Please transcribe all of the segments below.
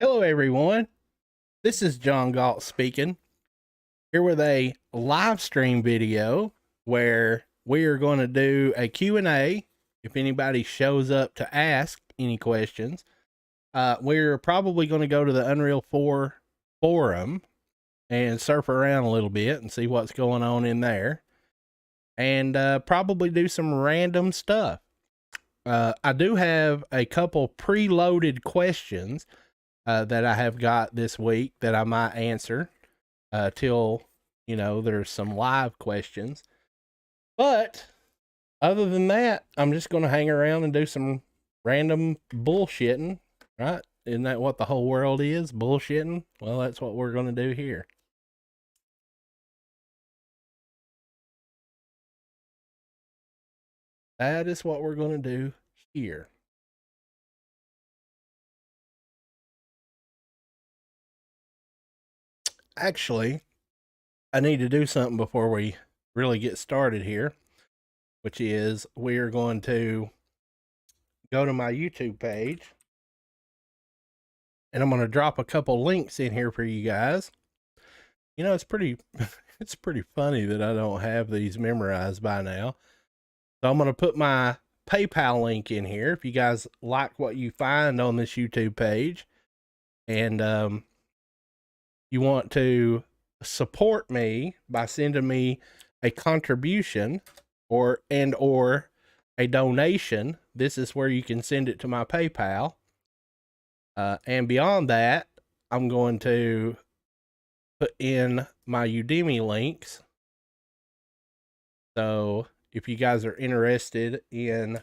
Hello, everyone. This is John Galt speaking, here with a live stream video where we are going to do a Q&A. If anybody shows up to ask any questions, we're probably going to go to the Unreal 4 forum and surf around a little bit and see what's going on in there, and probably do some random stuff. I do have a couple preloaded questions that I have got this week that I might answer till, there's some live questions. But other than that, I'm just going to hang around and do some random bullshitting, right? Isn't that what the whole world is? Bullshitting? Well, that's what we're going to do here. That is what we're going to do here. Actually, I need to do something before we really get started here, which is we are going to go to my YouTube page, and I'm going to drop a couple links in here for you guys. You know, it's pretty it's pretty funny that I don't have these memorized by now. So I'm going to put my PayPal link in here if you guys like what you find on this YouTube page, and you want to support me by sending me a contribution or a donation. This is where you can send it to my PayPal. And beyond that, I'm going to put in my Udemy links. So if you guys are interested in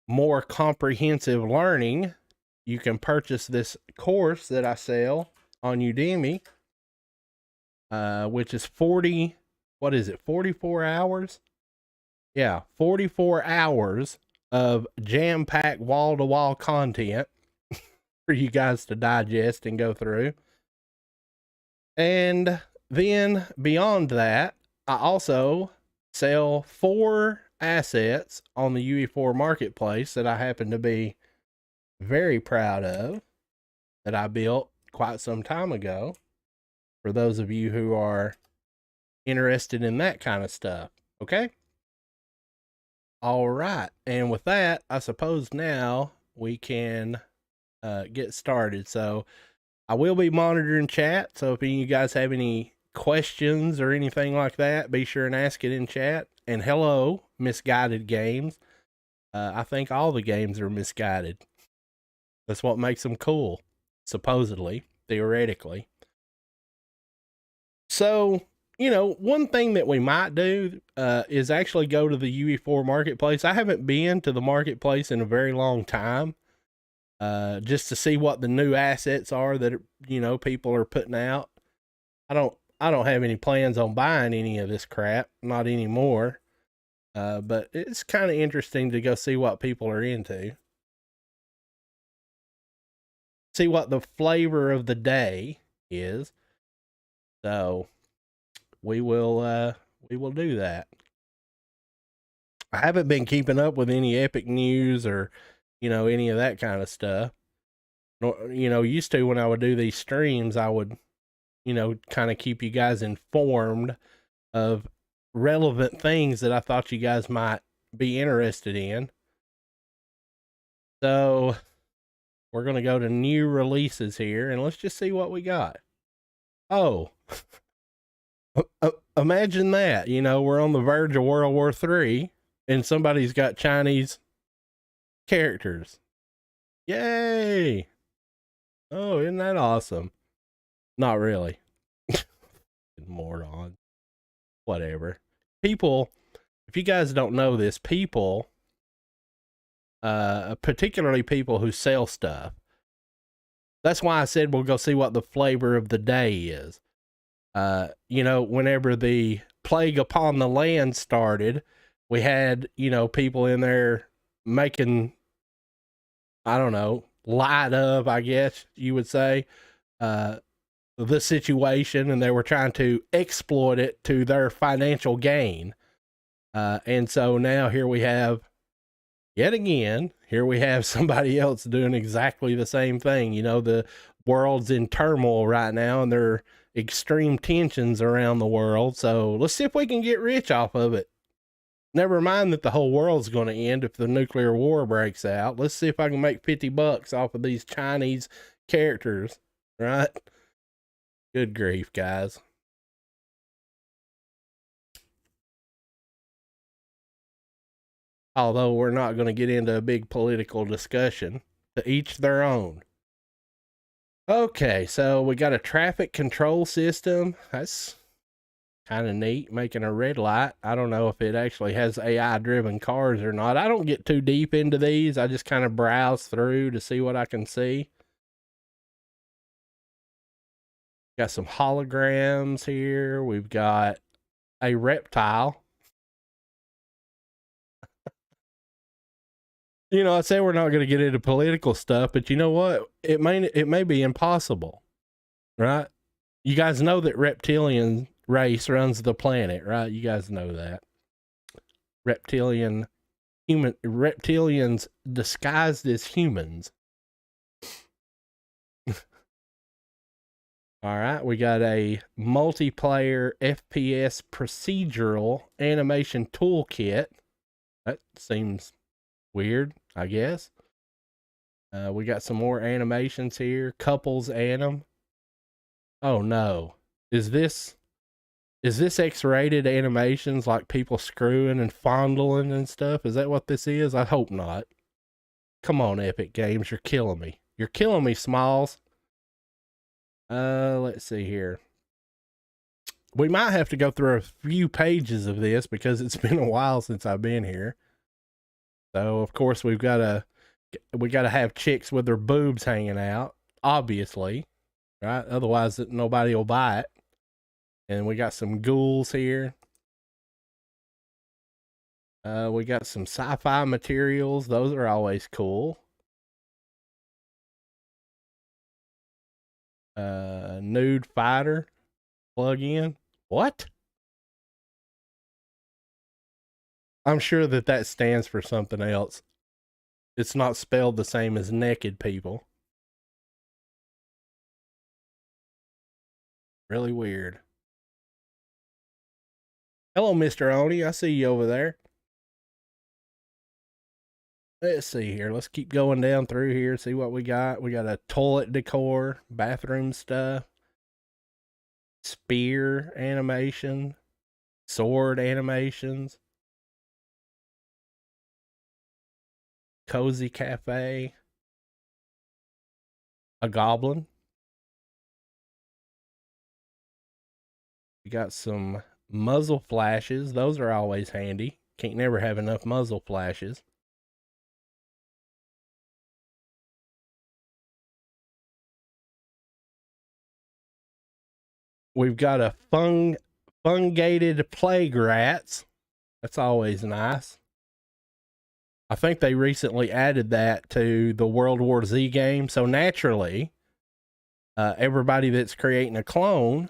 more comprehensive learning, you can purchase this course that I sell on Udemy, which is 44 hours? Yeah, 44 hours of jam-packed wall-to-wall content for you guys to digest and go through. And then beyond that, I also sell 4 assets on the Ue4 Marketplace that I happen to be very proud of, that I built quite some time ago, for those of you who are interested in that kind of stuff. Okay? All right. And with that, I suppose now we can get started. So I will be monitoring chat. So if any of you guys have any questions or anything like that, be sure and ask it in chat. And hello, Misguided Games. I think all the games are misguided. That's what makes them cool, supposedly, theoretically. So, one thing that we might do is actually go to the Ue4 Marketplace. I haven't been to the marketplace in a very long time, just to see what the new assets are that people are putting out. I don't have any plans on buying any of this crap, not anymore. But it's kind of interesting to go see what people are into. See what the flavor of the day is. So we will do that. I haven't been keeping up with any epic news or any of that kind of stuff. Used to, when I would do these streams, I would kind of keep you guys informed of relevant things that I thought you guys might be interested in. So we're going to go to new releases here, and let's just see what we got. Oh, imagine that. We're on the verge of World War III, and somebody's got Chinese characters. Yay! Oh, isn't that awesome? Not really. Moron. Whatever. People, if you guys don't know this, people, particularly people who sell stuff, that's why I said we'll go see what the flavor of the day is. Whenever the plague upon the land started, we had, people in there making, I don't know, light of, I guess you would say, the situation, and they were trying to exploit it to their financial gain. And so now here we have, yet again, somebody else doing exactly the same thing. The world's in turmoil right now, and there are extreme tensions around the world. So let's see if we can get rich off of it. Never mind that the whole world's going to end if the nuclear war breaks out. Let's see if I can make $50 off of these Chinese characters, right? Good grief, guys. Although we're not going to get into a big political discussion, to each their own. Okay, so we got a traffic control system. That's kind of neat, making a red light. I don't know if it actually has AI driven cars or not. I don't get too deep into these. I just kind of browse through to see what I can see. Got some holograms here. We've got a reptile. You know, I say we're not going to get into political stuff, but you know what? It may be impossible, right? You guys know that reptilian race runs the planet, right? You guys know that. Reptilians disguised as humans. All right, we got a multiplayer FPS procedural animation toolkit. That seems weird, I guess. We got some more animations here. Couples anim. Oh no. Is this X-rated animations, like people screwing and fondling and stuff? Is that what this is? I hope not. Come on, Epic Games, you're killing me. You're killing me, Smalls. Let's see here. We might have to go through a few pages of this because it's been a while since I've been here. So of course we got to have chicks with their boobs hanging out, obviously, right? Otherwise nobody will buy it. And we got some ghouls here. We got some sci-fi materials. Those are always cool. Nude fighter plug-in. What? I'm sure that stands for something else. It's not spelled the same as naked people. Really weird. Hello, Mr. Oni. I see you over there. Let's see here. Let's keep going down through here, see what we got. We got a toilet decor, bathroom stuff, spear animation, sword animations, cozy cafe, a goblin. We got some muzzle flashes. Those are always handy. Can't never have enough muzzle flashes. We've got a fungated plague rats. That's always nice. I think they recently added that to the World War Z game. So naturally, everybody that's creating a clone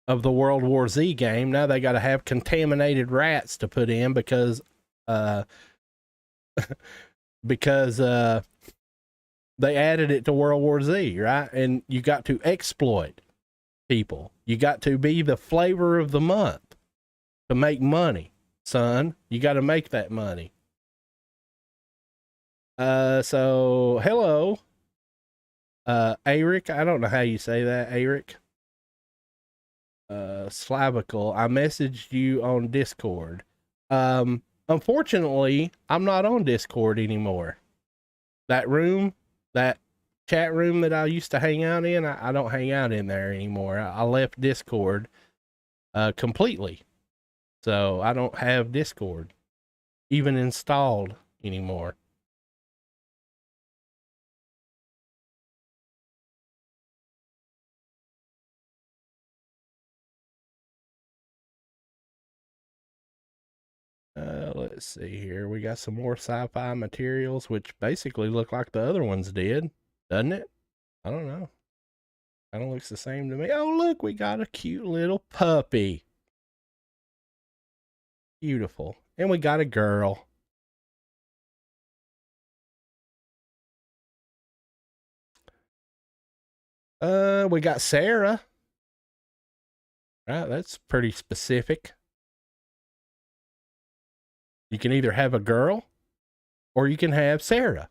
of the World War Z game, now they got to have contaminated rats to put in because they added it to World War Z, right? And you got to exploit people. You got to be the flavor of the month to make money, son. You got to make that money. So hello, Eric. I don't know how you say that, Eric. Slavical. I messaged you on Discord. Unfortunately, I'm not on Discord anymore. That chat room that I used to hang out in, I don't hang out in there anymore. I left Discord completely. So I don't have Discord even installed anymore. Let's see here. We got some more sci-fi materials, which basically look like the other ones did, doesn't it? I don't know. Kind of looks the same to me. Oh, look, we got a cute little puppy. Beautiful. And we got a girl. We got Sarah. Right, that's pretty specific. You can either have a girl or you can have Sarah.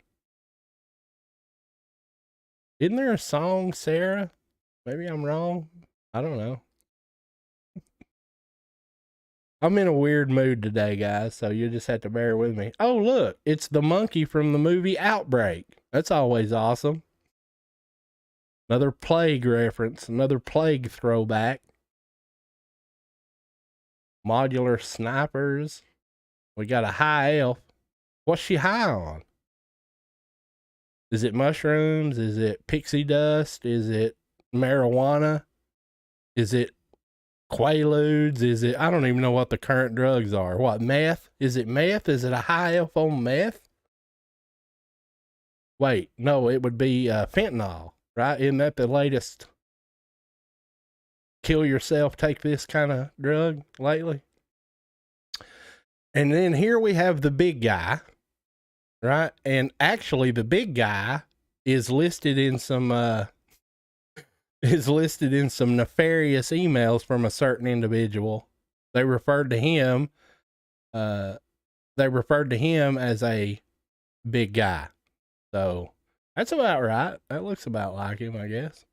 Isn't there a song, Sarah? Maybe I'm wrong. I don't know. I'm in a weird mood today, guys, so you just have to bear with me. Oh, look, it's the monkey from the movie Outbreak. That's always awesome. Another plague reference, another plague throwback. Modular snipers. We got a high elf. What's she high on? Is it mushrooms? Is it pixie dust? Is it marijuana? Is it Quaaludes? Is it, I don't even know what the current drugs are. What, meth? Is it meth? Is it a high elf on meth? Wait, no, it would be fentanyl, right? Isn't that the latest kill yourself, take this kind of drug lately? And then here we have the big guy, right? And actually the big guy is listed in some nefarious emails from a certain individual. They referred to him as a big guy. So that's about right. That looks about like him, I guess.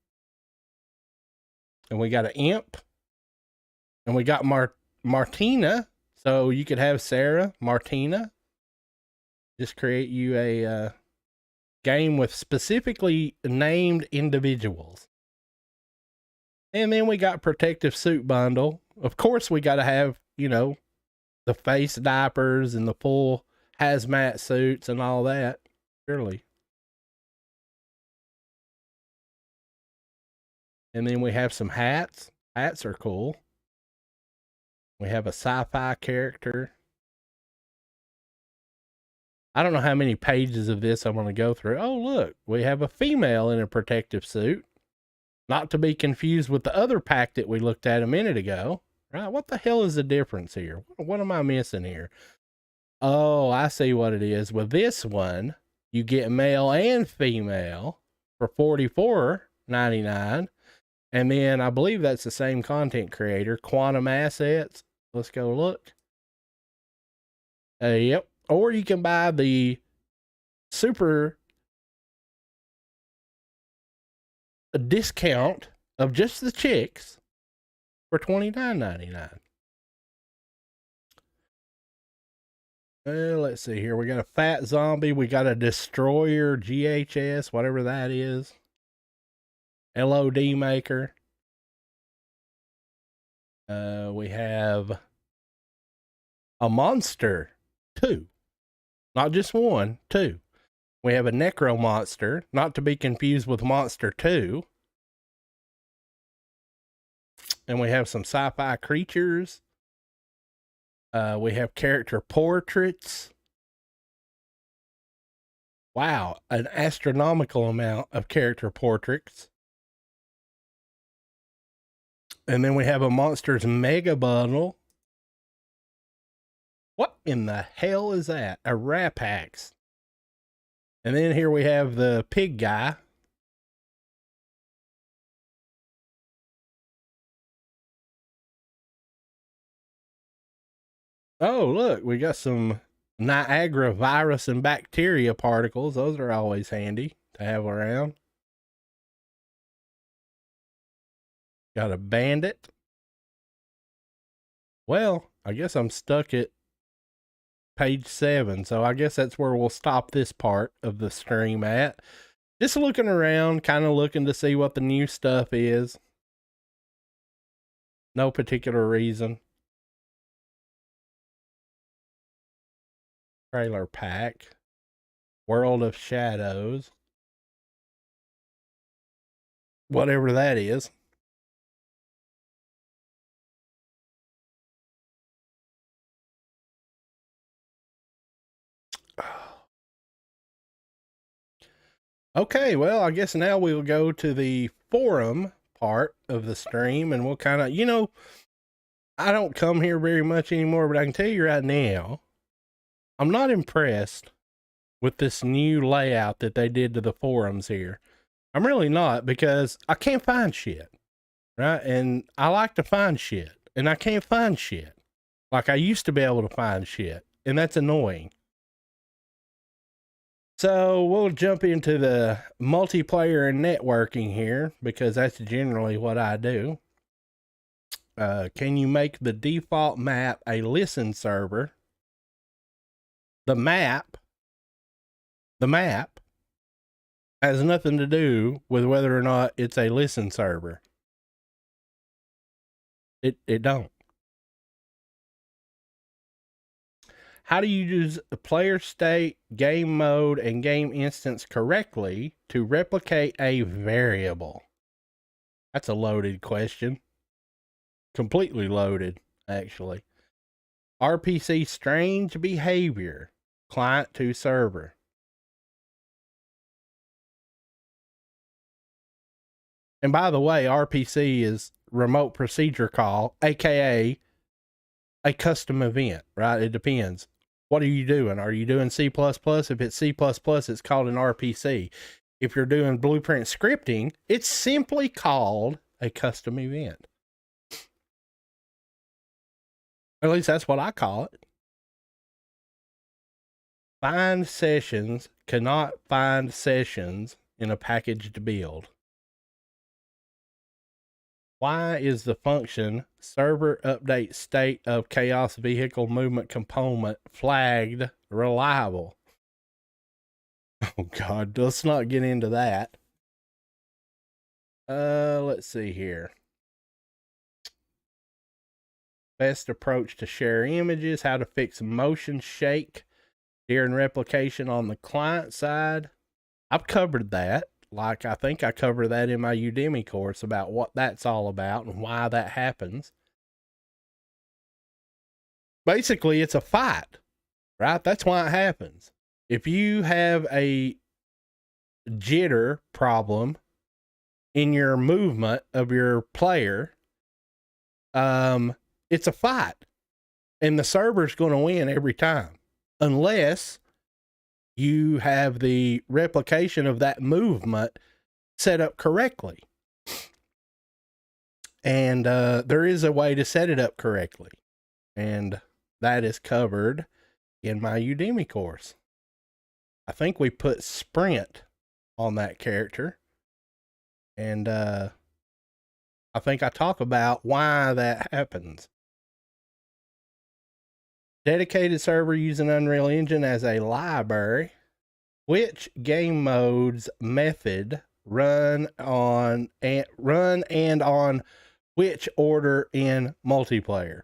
And we got an imp. And we got Martina. So you could have Sarah, Martina. Just create you a game with specifically named individuals. And then we got protective suit bundle. Of course, we got to have, the face diapers and the full hazmat suits and all that. Surely. And then we have some hats. Hats are cool. We have a sci-fi character. I don't know how many pages of this I'm going to go through. Oh, look, we have a female in a protective suit. Not to be confused with the other pack that we looked at a minute ago. Right? What the hell is the difference here? What am I missing here? Oh, I see what it is. With this one, you get male and female for $44.99. And then I believe that's the same content creator, Quantum Assets. Let's go look. Yep. Or you can buy the super discount of just the chicks for $29.99. Let's see here. We got a fat zombie. We got a destroyer, GHS, whatever that is. LOD maker. We have a monster, 2. Not just 1, 2. We have a necro monster, not to be confused with monster 2. And we have some sci-fi creatures. We have character portraits. Wow, an astronomical amount of character portraits. And then we have a monsters mega bundle. What in the hell is that? A Rapax. And then here we have the pig guy. Oh, look, we got some Niagara virus and bacteria particles. Those are always handy to have around. Got a bandit. Well, I guess I'm stuck at page 7, so I guess that's where we'll stop this part of the stream at. Just looking around, kind of looking to see what the new stuff is. No particular reason. Trailer pack. World of Shadows. Whatever that is. Okay, well, I guess now we'll go to the forum part of the stream, and we'll kind of, I don't come here very much anymore, but I can tell you right now, I'm not impressed with this new layout that they did to the forums here. I'm really not, because I can't find shit, right? And I like to find shit, and I can't find shit like I used to be able to find shit, and that's annoying. So we'll jump into the multiplayer and networking here, because that's generally what I do. Can you make the default map a listen server? The map has nothing to do with whether or not it's a listen server. It don't. How do you use player state, game mode, and game instance correctly to replicate a variable? That's a loaded question. Completely loaded, actually. RPC strange behavior, client to server. And by the way, RPC is remote procedure call, aka a custom event, right? It depends. What are you doing? Are you doing C++? If it's C++, it's called an RPC. If you're doing blueprint scripting, it's simply called a custom event. Or at least that's what I call it. Find sessions cannot find sessions in a packaged build. Why is the function server update state of chaos vehicle movement component flagged reliable? Oh God, let's not get into that. Let's see here. Best approach to share images, how to fix motion shake during replication on the client side. I've covered that. Like, I think I covered that in my Udemy course about what that's all about and why that happens. Basically, it's a fight, right? That's why it happens. If you have a jitter problem in your movement of your player, it's a fight, and the server's going to win every time, unless you have the replication of that movement set up correctly. And there is a way to set it up correctly, and that is covered in my Udemy course. I think we put sprint on that character, and I think I talk about why that happens. Dedicated server using Unreal Engine as a library. Which game modes method run and on which order in multiplayer?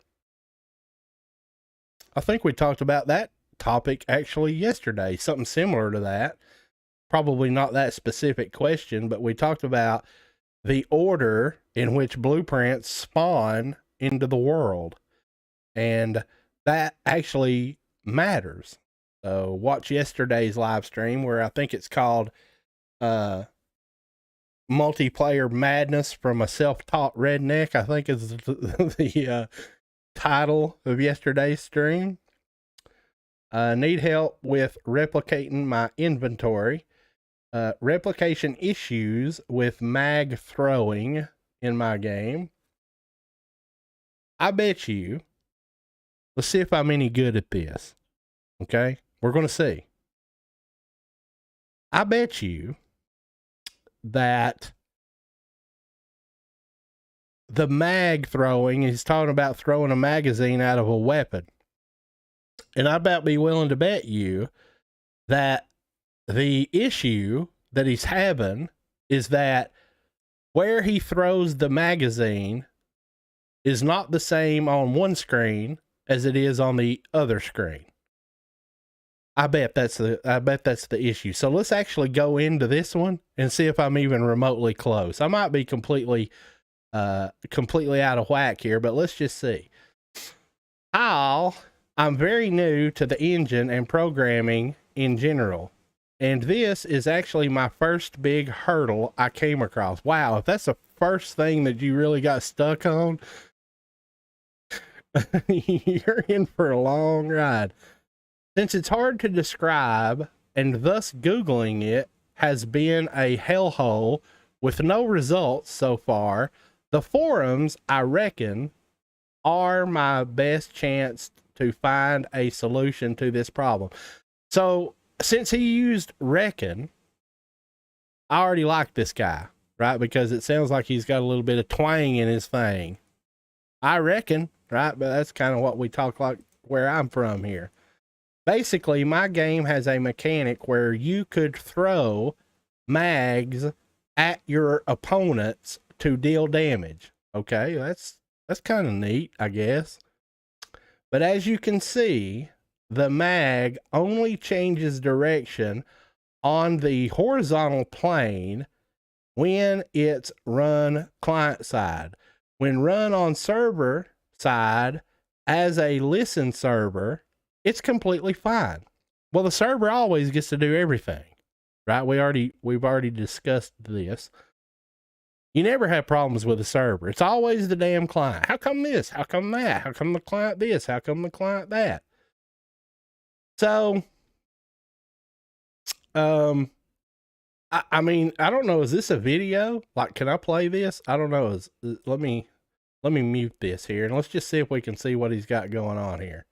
I think we talked about that topic actually yesterday, something similar to that. Probably not that specific question, but we talked about the order in which blueprints spawn into the world. And that actually matters. So watch yesterday's live stream, where I think it's called Multiplayer Madness from a Self-Taught Redneck, I think is the title of yesterday's stream. Need help with replicating my inventory. Replication issues with mag throwing in my game. I bet you. Let's see if I'm any good at this. Okay? We're going to see. I bet you that the mag throwing, he's talking about throwing a magazine out of a weapon. And I about be willing to bet you that the issue that he's having is that where he throws the magazine is not the same on one screen as it is on the other screen. I bet that's the issue. So let's actually go into this one and see if I'm even remotely close. I might be completely out of whack here, but let's just see. I'm very new to the engine and programming in general, and this is actually my first big hurdle I came across. Wow, if that's the first thing that you really got stuck on, you're in for a long ride. Since it's hard to describe, and thus Googling it has been a hellhole with no results so far. The forums, I reckon, are my best chance to find a solution to this problem. So since he used reckon, I already like this guy, right? Because it sounds like he's got a little bit of twang in his thing. I reckon, right? But that's kind of what we talk like where I'm from here. Basically, my game has a mechanic where you could throw mags at your opponents to deal damage. Okay, that's kind of neat, I guess. But as you can see, the mag only changes direction on the horizontal plane when it's run client side. When run on server side as a listen server, it's completely fine. Well, the server always gets to do everything, right? We've already discussed this. You never have problems with the server. It's always the damn client. How come this? How come that? How come the client this? How come the client that? So, I mean, I don't know. Is this a video? Like, can I play this? I don't know. Let me mute this here and let's just see if we can see what he's got going on here.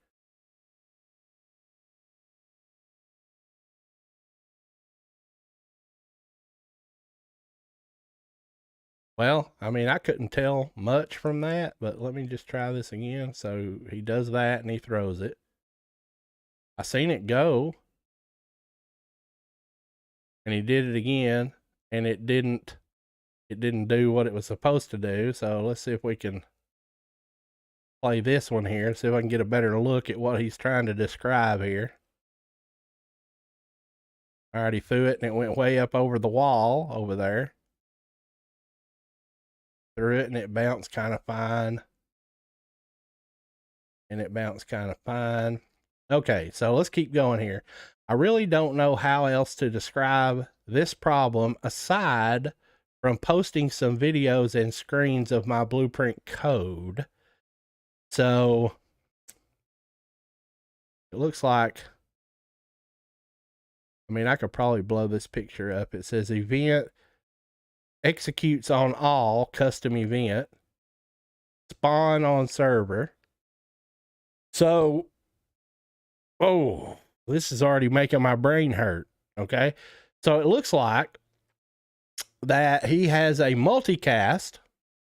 Well, I mean, I couldn't tell much from that, but let me just try this again. So he does that and he throws it. I seen it go. And he did it again and it didn't do what it was supposed to do. So let's see if we can play this one here, see if I can get a better look at what he's trying to describe here. All right, he threw it and it went way up over the wall over there. Threw it and it bounced kind of fine. And it bounced kind of fine. Okay, so let's keep going here. I really don't know how else to describe this problem aside from posting some videos and screens of my blueprint code. So it looks like, I mean, I could probably blow this picture up. It says event executes on all custom event, spawn on server. So, oh, this is already making my brain hurt. Okay. So it looks like that he has a multicast,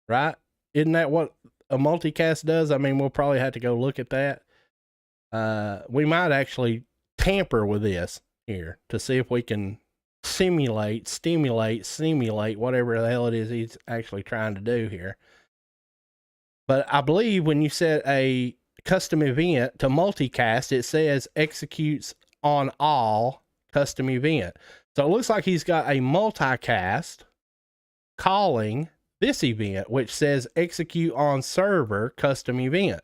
right? Isn't that what a multicast does? I mean, we'll probably have to go look at that. We might actually tamper with this here to see if we can simulate, whatever the hell it is he's actually trying to do here. But I believe when you set a custom event to multicast, it says executes on all custom event. So it looks like he's got a multicast calling this event, which says execute on server custom event.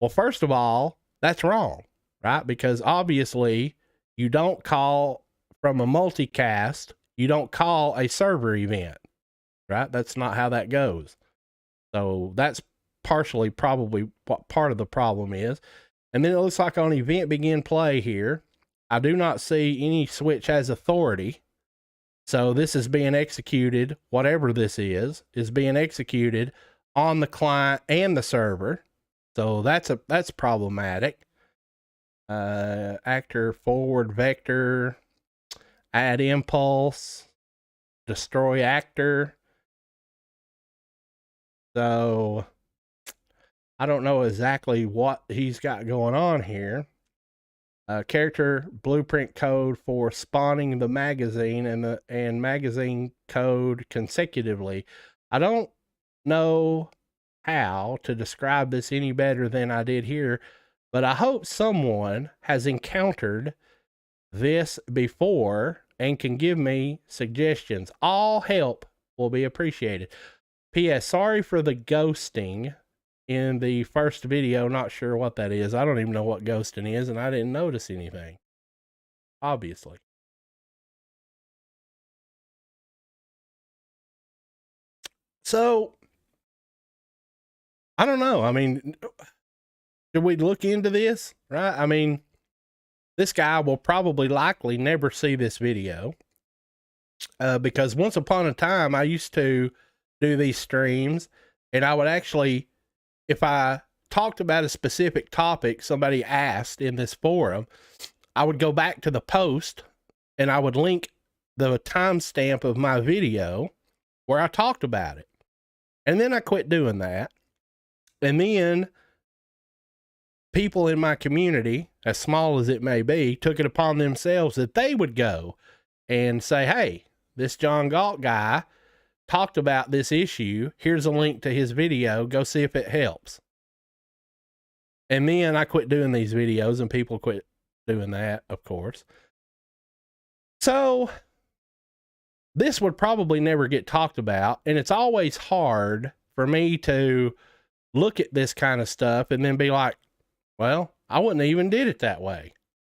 Well, first of all, that's wrong, right? Because obviously you don't call from a multicast, you don't call a server event, right? That's not how that goes. So that's partially probably what part of the problem is. And then it looks like on event begin play here, I do not see any switch has authority. So this is being executed, whatever this is being executed on the client and the server. So that's problematic. Actor forward vector, add impulse, destroy actor. So I don't know exactly what he's got going on here. Character blueprint code for spawning the magazine and magazine code consecutively. I don't know how to describe this any better than I did here, but I hope someone has encountered this before and can give me suggestions. All help will be appreciated. P.S. Sorry for the ghosting in the first video. Not sure what that is. I don't even know what ghosting is, and I didn't notice anything, obviously. So I don't know. I mean, should we look into this, right? I mean, this guy will probably likely never see this video. because once upon a time I used to do these streams, and I would actually, if I talked about a specific topic somebody asked in this forum, I would go back to the post and I would link the timestamp of my video where I talked about it. And then I quit doing that. And then people in my community, as small as it may be, took it upon themselves that they would go and say, hey, this John Galt guy talked about this issue. Here's a link to his video. Go see if it helps. And then I quit doing these videos and people quit doing that, of course. So this would probably never get talked about. And it's always hard for me to look at this kind of stuff and then be like, well, I wouldn't even did it that way.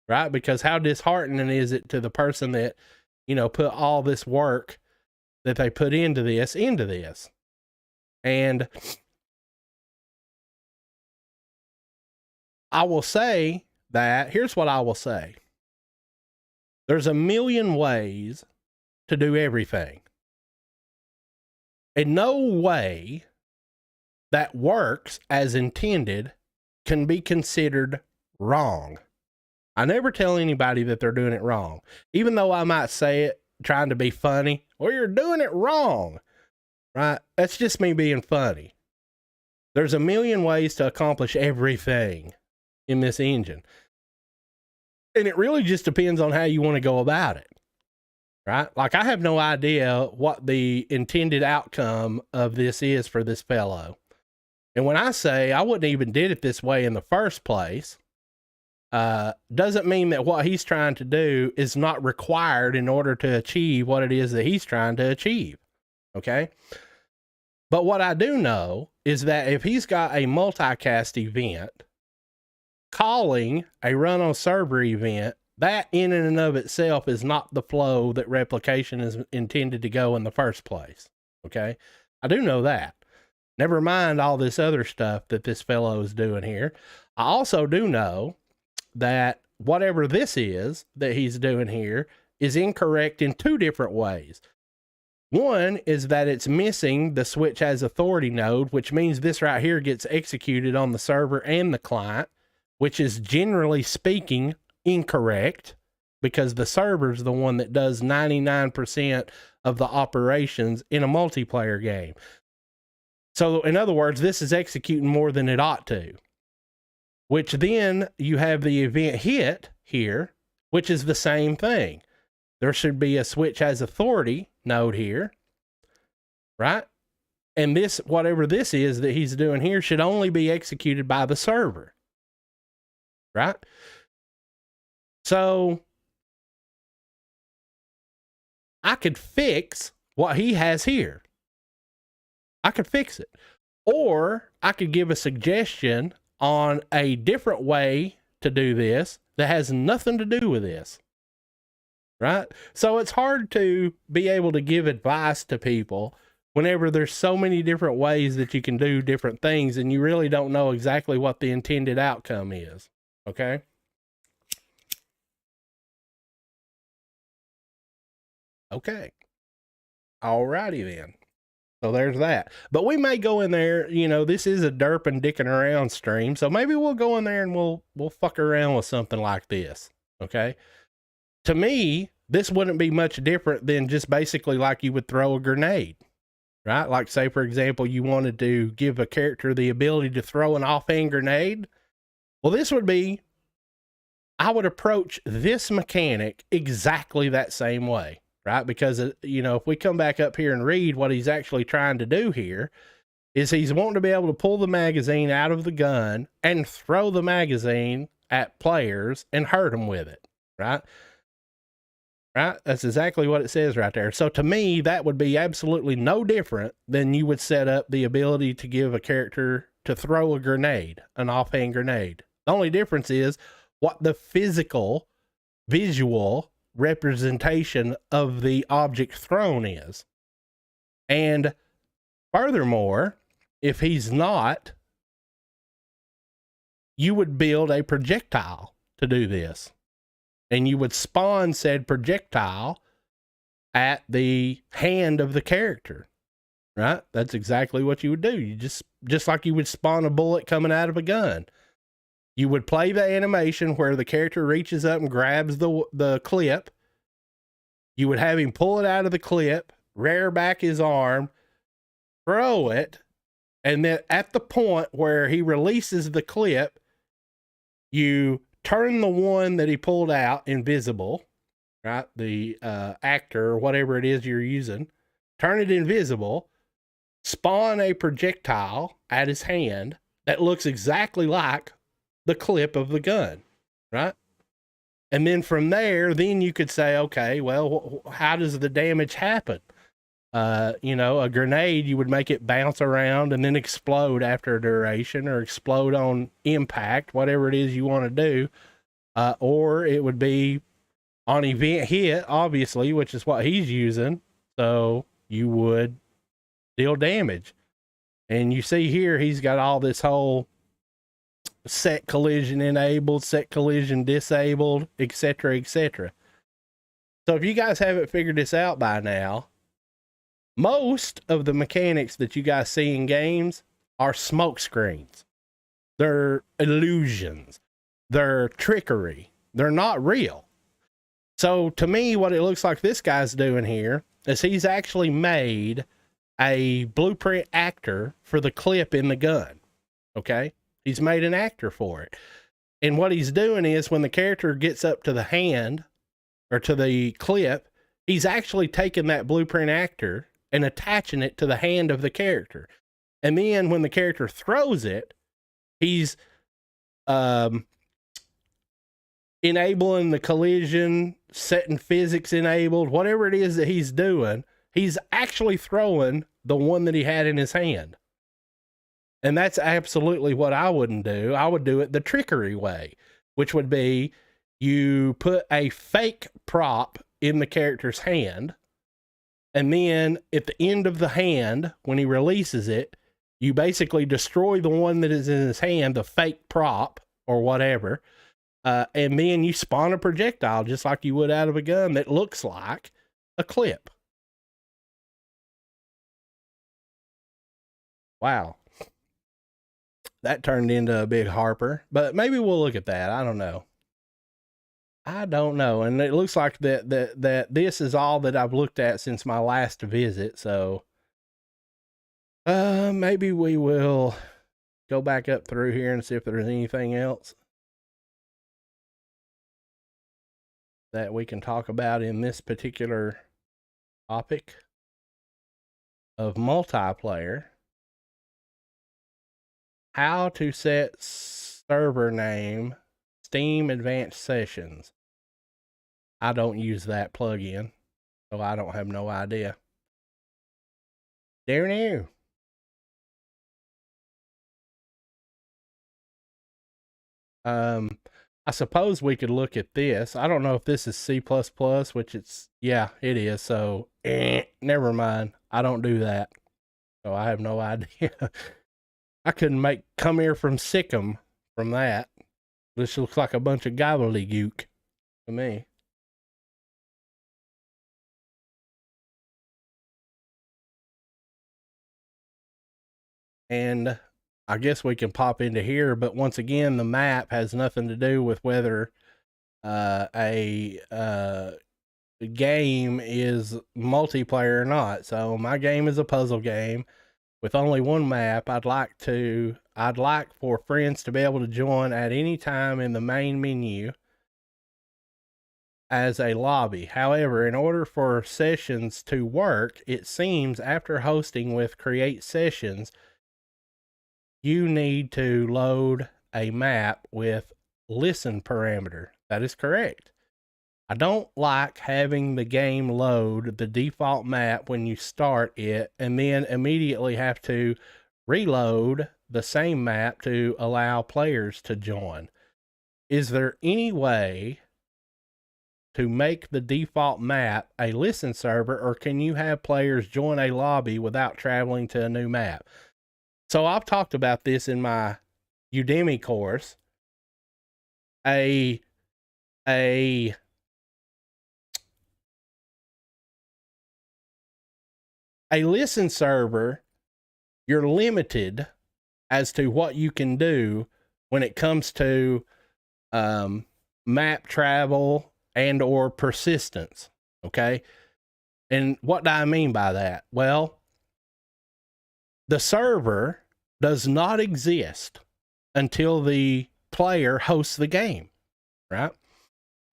Right? Because how disheartening is it to the person that, you know, put all this work that they put into this. And I will say that, here's what I will say. There's a million ways to do everything. And no way that works as intended can be considered wrong. I never tell anybody that they're doing it wrong, even though I might say it trying to be funny. Well, you're doing it wrong, right? That's just me being funny. There's a million ways to accomplish everything in this engine. And it really just depends on how you want to go about it, right? Like, I have no idea what the intended outcome of this is for this fellow. And when I say I wouldn't even did it this way in the first place, doesn't mean that what he's trying to do is not required in order to achieve what it is that he's trying to achieve. Okay. But what I do know is that if he's got a multicast event, calling a run on server event, that in and of itself is not the flow that replication is intended to go in the first place. Okay. I do know that. Never mind all this other stuff that this fellow is doing here. I also do know that whatever this is that he's doing here is incorrect in two different ways. One is that it's missing the switch as authority node, which means this right here gets executed on the server and the client, which is generally speaking incorrect because the server is the one that does 99% of the operations in a multiplayer game. So in other words, this is executing more than it ought to, which then you have the event hit here, which is the same thing. There should be a switch as authority node here, right? And this, whatever this is that he's doing here, should only be executed by the server, right? So I could fix what he has here. I could fix it. Or I could give a suggestion on a different way to do this that has nothing to do with this. Right? So it's hard to be able to give advice to people whenever there's so many different ways that you can do different things and you really don't know exactly what the intended outcome is. Okay? Okay. Alrighty then. So there's that. But we may go in there, you know, this is a derp and dicking around stream. So maybe we'll go in there and we'll fuck around with something like this. Okay. To me, this wouldn't be much different than just basically like you would throw a grenade, right? Like say, for example, you wanted to give a character the ability to throw an offhand grenade. Well, this would be, I would approach this mechanic exactly that same way. Right? Because, you know, if we come back up here and read what he's actually trying to do here, is he's wanting to be able to pull the magazine out of the gun and throw the magazine at players and hurt them with it. Right? Right? That's exactly what it says right there. So to me, that would be absolutely no different than you would set up the ability to give a character to throw a grenade, an offhand grenade. The only difference is what the physical, visual representation of the object thrown is. And furthermore, if he's not, you would build a projectile to do this. And you would spawn said projectile at the hand of the character, right? That's exactly what you would do. You just like you would spawn a bullet coming out of a gun. You would play the animation where the character reaches up and grabs the clip. You would have him pull it out of the clip, rear back his arm, throw it, and then at the point where he releases the clip, you turn the one that he pulled out invisible, right? The actor or whatever it is you're using, turn it invisible, spawn a projectile at his hand that looks exactly like the clip of the gun, right? And then from there, then you could say, okay, well, how does the damage happen? You know, a grenade, you would make it bounce around and then explode after a duration, or explode on impact, whatever it is you want to do. Or it would be on event hit, obviously, which is what he's using. So you would deal damage. And you see here, he's got all this whole set collision enabled, set collision disabled, etc., etc. So if you guys haven't figured this out by now, most of the mechanics that you guys see in games are smoke screens. They're illusions. They're trickery. They're not real. So to me, what it looks like this guy's doing here is he's actually made a blueprint actor for the clip in the gun. Okay? He's made an actor for it. And what he's doing is when the character gets up to the hand or to the clip, he's actually taking that blueprint actor and attaching it to the hand of the character. And then when the character throws it, he's enabling the collision, setting physics enabled, whatever it is that he's doing, he's actually throwing the one that he had in his hand. And that's absolutely what I wouldn't do. I would do it the trickery way, which would be you put a fake prop in the character's hand, and then at the end of the hand, when he releases it, you basically destroy the one that is in his hand, the fake prop or whatever, and then you spawn a projectile just like you would out of a gun that looks like a clip. Wow. That turned into a big harper, but maybe we'll look at that. I don't know. And it looks like that this is all that I've looked at since my last visit. So, maybe we will go back up through here and see if there's anything else that we can talk about in this particular topic of multiplayer. How to set server name, Steam Advanced Sessions. I don't use that plugin, so I don't have no idea. There now. I suppose we could look at this. I don't know if this is C++, which it's, yeah, it is. So, never mind. I don't do that. So I have no idea. I couldn't come here from Sikkim from that. This looks like a bunch of gobbledygook to me. And I guess we can pop into here, but once again, the map has nothing to do with whether a game is multiplayer or not. So my game is a puzzle game with only one map. I'd like for friends to be able to join at any time in the main menu as a lobby. However, in order for sessions to work, it seems after hosting with Create Sessions, you need to load a map with listen parameter. That is correct. I don't like having the game load the default map when you start it and then immediately have to reload the same map to allow players to join. Is there any way to make the default map a listen server, or can you have players join a lobby without traveling to a new map? So I've talked about this in my Udemy course. A A listen server, you're limited as to what you can do when it comes to map travel and or persistence. Okay. And what do I mean by that? Well, the server does not exist until the player hosts the game, right?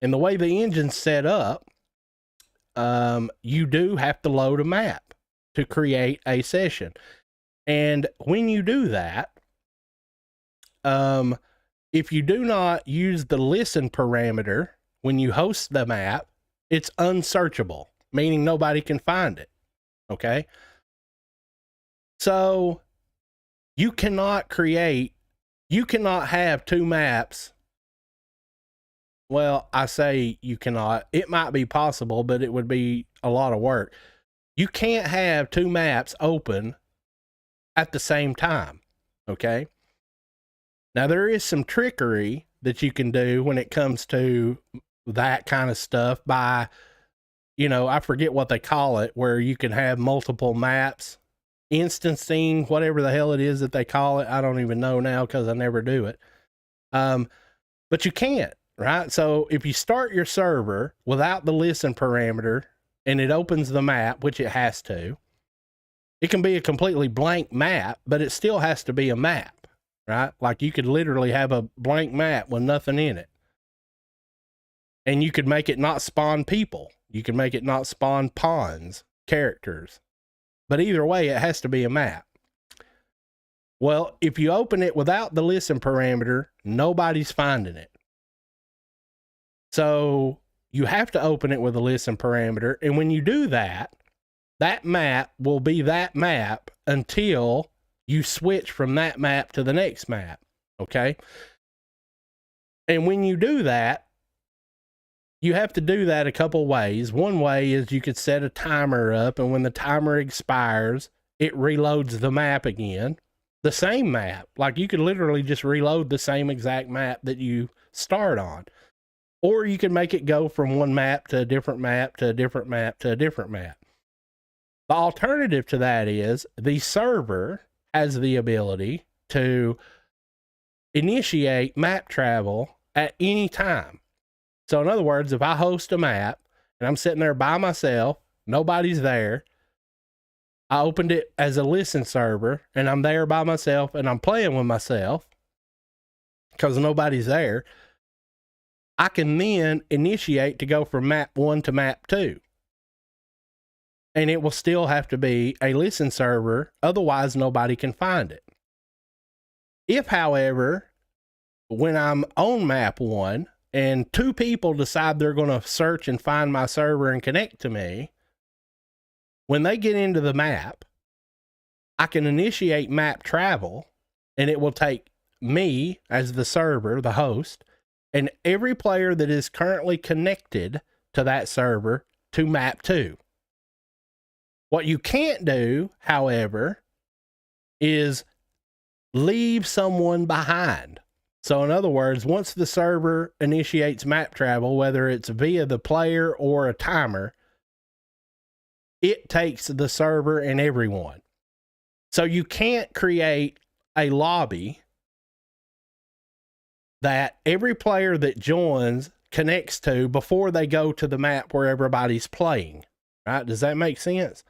And the way the engine's set up, you do have to load a map to create a session. And when you do that, if you do not use the listen parameter when you host the map, it's unsearchable, meaning nobody can find it. Okay. So you cannot have two maps. Well, I say you cannot. It might be possible, but it would be a lot of work. You can't have two maps open at the same time. Okay. Now, there is some trickery that you can do when it comes to that kind of stuff by, I forget what they call it, where you can have multiple maps, instancing, whatever the hell it is that they call it. I don't even know now because I never do it. But you can't, right? So if you start your server without the listen parameter and it opens the map, which it has to, it can be a completely blank map, but it still has to be a map. Right? Like you could literally have a blank map with nothing in it. And you could make it not spawn people. You can make it not spawn pawns, characters. But either way, it has to be a map. Well, if you open it without the listen parameter, nobody's finding it. So you have to open it with a listen parameter. And when you do that, that map will be that map until you switch from that map to the next map. Okay. And when you do that, you have to do that a couple ways. One way is you could set a timer up, and when the timer expires, it reloads the map again. The same map. Like you could literally just reload the same exact map that you start on. Or you can make it go from one map to a different map to a different map to a different map. The alternative to that is the server has the ability to initiate map travel at any time. So in other words, if I host a map and I'm sitting there by myself, nobody's there, I opened it as a listen server and I'm there by myself and I'm playing with myself because nobody's there, I can then initiate to go from map 1 to map 2. And it will still have to be a listen server. Otherwise, nobody can find it. If, however, when I'm on map 1 and 2 people decide they're going to search and find my server and connect to me, when they get into the map, I can initiate map travel and it will take me as the server, the host, and every player that is currently connected to that server to map 2. What you can't do, however, is leave someone behind. So in other words, once the server initiates map travel, whether it's via the player or a timer, it takes the server and everyone. So you can't create a lobby that every player that joins connects to before they go to the map where everybody's playing. Right? Does that make sense?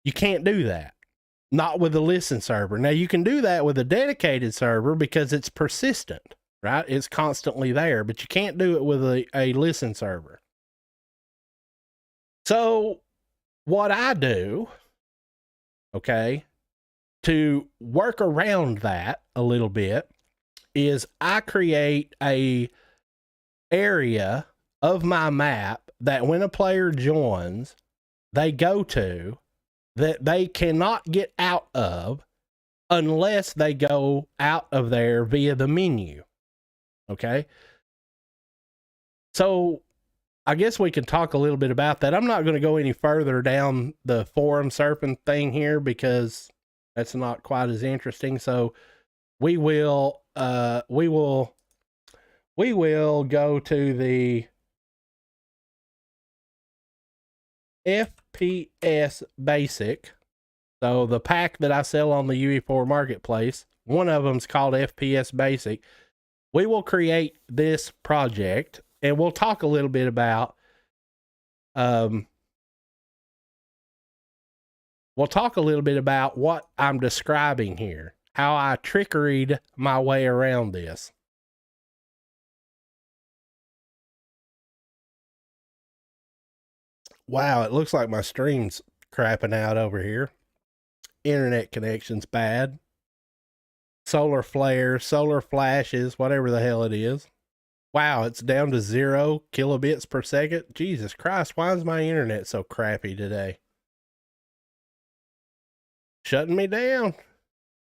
You can't do that. Not with a listen server. Now you can do that with a dedicated server because it's persistent, right? It's constantly there, but you can't do it with a listen server. So what I do, okay, to work around that a little bit is I create a area of my map that when a player joins, they go to, that they cannot get out of unless they go out of there via the menu. Okay. So I guess we can talk a little bit about that. I'm not going to go any further down the forum surfing thing here because that's not quite as interesting. So we will go to the FPS Basic. So the pack that I sell on the Ue4 Marketplace, one of them's called FPS Basic. We will create this project, and we'll talk a little bit about what I'm describing here, how I trickeried my way around this. Wow, it looks like my stream's crapping out over here. Internet connection's bad. Solar flares, solar flashes, whatever the hell it is. Wow, it's down to 0 kilobits per second. Jesus Christ, why is my internet so crappy today? Shutting me down,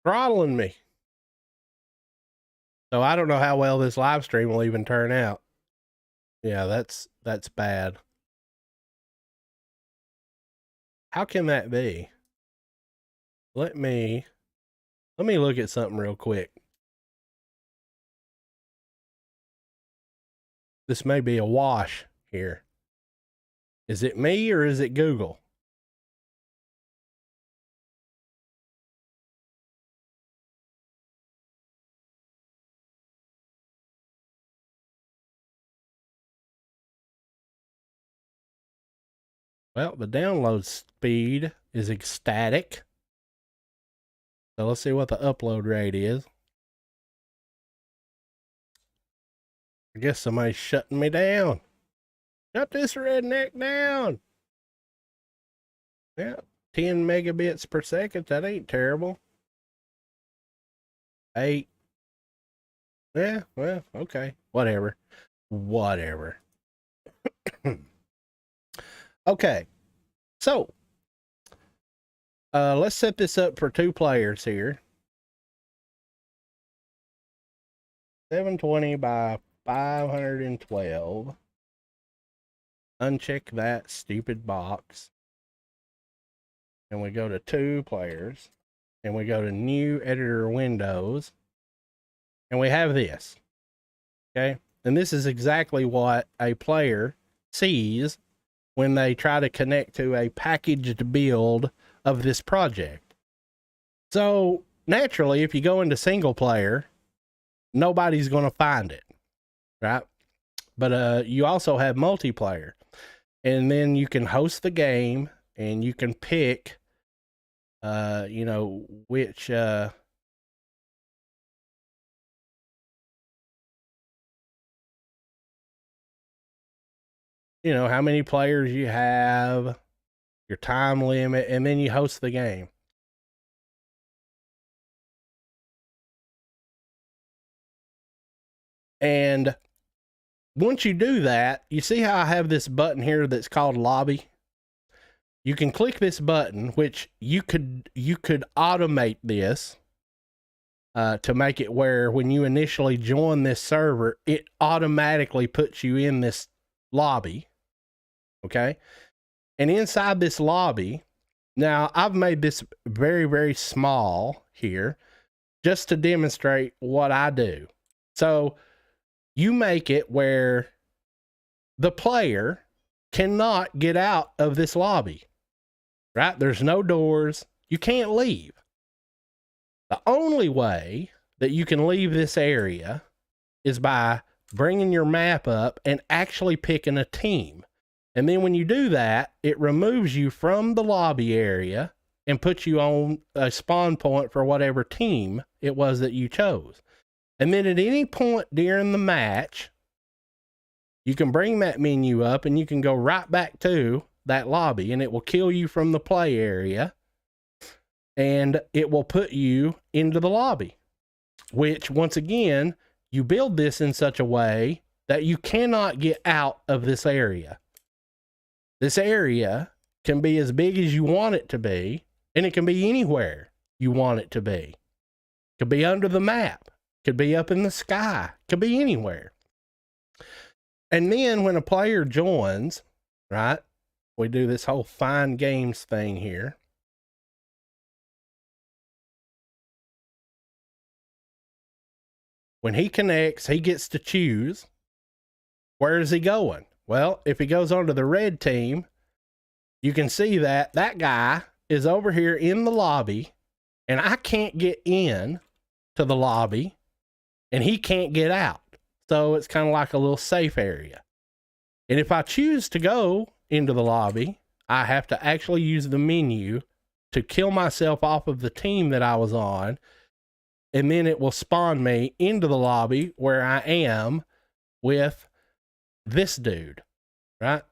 throttling me. So I don't know how well this live stream will even turn out. Yeah, that's bad. How can that be? Let me look at something real quick. This may be a wash here. Is it me or is it Google? Well, the download speed is ecstatic. So let's see what the upload rate is. I guess somebody's shutting me down. Shut this redneck down. Yeah, 10 megabits per second. That ain't terrible. 8. Yeah, well, okay. Whatever. Okay. So, let's set this up for 2 players here. 720 by 512. Uncheck that stupid box. And we go to 2 players. And we go to new editor windows. And we have this. Okay. And this is exactly what a player sees when they try to connect to a packaged build of this project. So naturally, if you go into single player, nobody's going to find it, right? But you also have multiplayer, and then you can host the game and you can pick, you know, which, you know, how many players you have, your time limit, and then you host the game. And once you do that, you see how I have this button here that's called lobby? You can click this button, which you could automate this to make it where when you initially join this server, it automatically puts you in this lobby. Okay. And inside this lobby, now I've made this very, very small here just to demonstrate what I do. So you make it where the player cannot get out of this lobby, right? There's no doors. You can't leave. The only way that you can leave this area is by bringing your map up and actually picking a team. And then when you do that, it removes you from the lobby area and puts you on a spawn point for whatever team it was that you chose. And then at any point during the match, you can bring that menu up and you can go right back to that lobby, and it will kill you from the play area and it will put you into the lobby, which once again, you build this in such a way that you cannot get out of this area. This area can be as big as you want it to be, and it can be anywhere you want it to be. It could be under the map. It could be up in the sky. It could be anywhere. And then when a player joins, right, we do this whole find games thing here. When he connects, he gets to choose. Where is he going? Well, if he goes onto the red team, you can see that that guy is over here in the lobby, and I can't get in to the lobby, and he can't get out. So it's kind of like a little safe area. And if I choose to go into the lobby, I have to actually use the menu to kill myself off of the team that I was on. And then it will spawn me into the lobby where I am with this dude, right?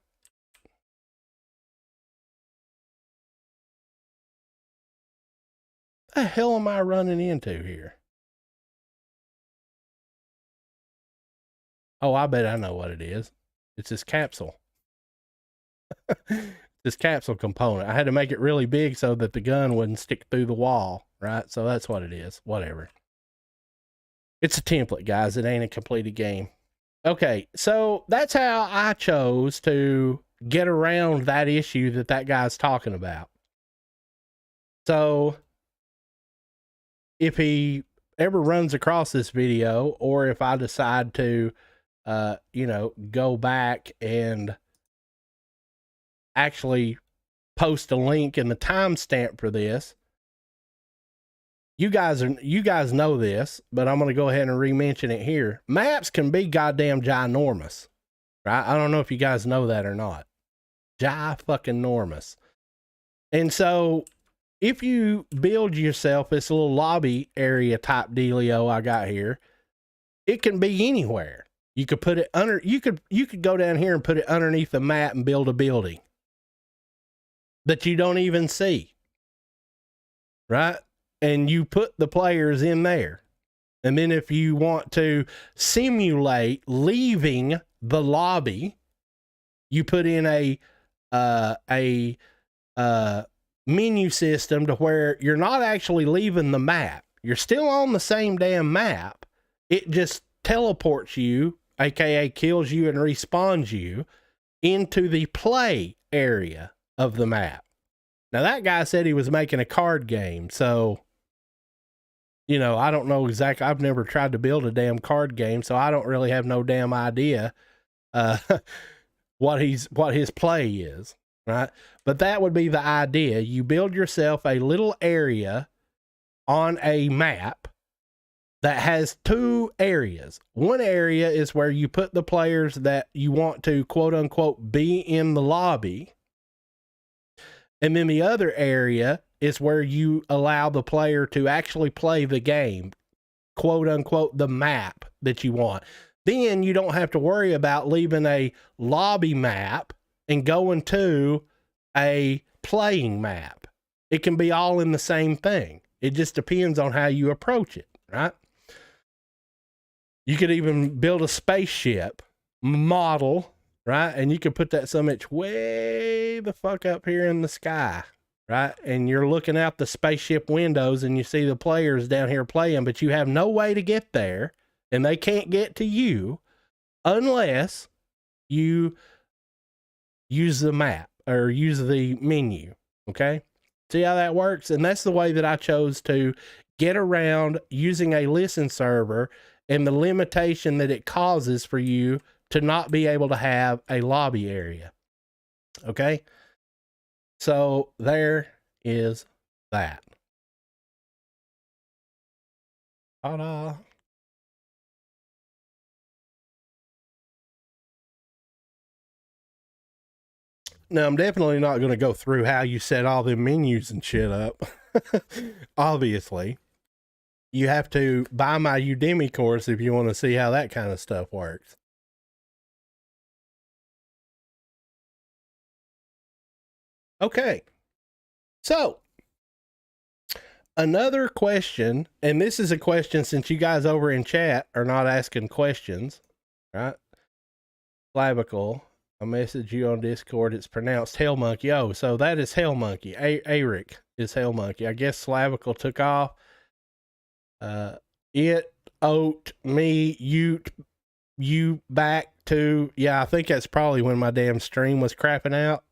The hell am I running into here? Oh, I bet I know what it is. It's this capsule. This capsule component. I had to make it really big so that the gun wouldn't stick through the wall, right? So that's what it is. Whatever. It's a template, guys. It ain't a completed game. Okay, so that's how I chose to get around that issue that that guy's talking about. So if he ever runs across this video, or if I decide to, go back and actually post a link and the timestamp for this, you guys know this, but I'm going to go ahead and re-mention it here. Maps can be goddamn ginormous, right? I don't know if you guys know that or not. Fucking-normous. And so if you build yourself this little lobby area type dealio I got here, it can be anywhere. You could put it under, you could go down here and put it underneath the map and build a building that you don't even see, right? And you put the players in there. And then if you want to simulate leaving the lobby, you put in a menu system to where you're not actually leaving the map. You're still on the same damn map. It just teleports you, aka kills you and respawns you into the play area of the map. Now that guy said he was making a card game, so I don't know exactly. I've never tried to build a damn card game, so I don't really have no damn idea what his play is, right? But that would be the idea. You build yourself a little area on a map that has two areas. One area is where you put the players that you want to, quote unquote, be in the lobby. And then the other area is where you allow the player to actually play the game, quote unquote, the map that you want. Then you don't have to worry about leaving a lobby map and going to a playing map. It can be all in the same thing. It just depends on how you approach it, right? You could even build a spaceship model, right? And you could put that so much way the fuck up here in the sky, right? And you're looking out the spaceship windows and you see the players down here playing, but you have no way to get there and they can't get to you unless you use the map or use the menu. Okay. See how that works? And that's the way that I chose to get around using a listen server and the limitation that it causes for you to not be able to have a lobby area. Okay. So there is that. Ta-da. Now, I'm definitely not going to go through how you set all the menus and shit up. Obviously, you have to buy my Udemy course if you want to see how that kind of stuff works. Okay. So, another question, and this is a question since you guys over in chat are not asking questions, right? Clavicle. I message you on Discord. It's pronounced Hell Monkey. Oh, so that is Hell Monkey. Eric is Hell Monkey. I guess Slavical took off. It, oat, me, you back to, yeah, I think that's probably when my damn stream was crapping out.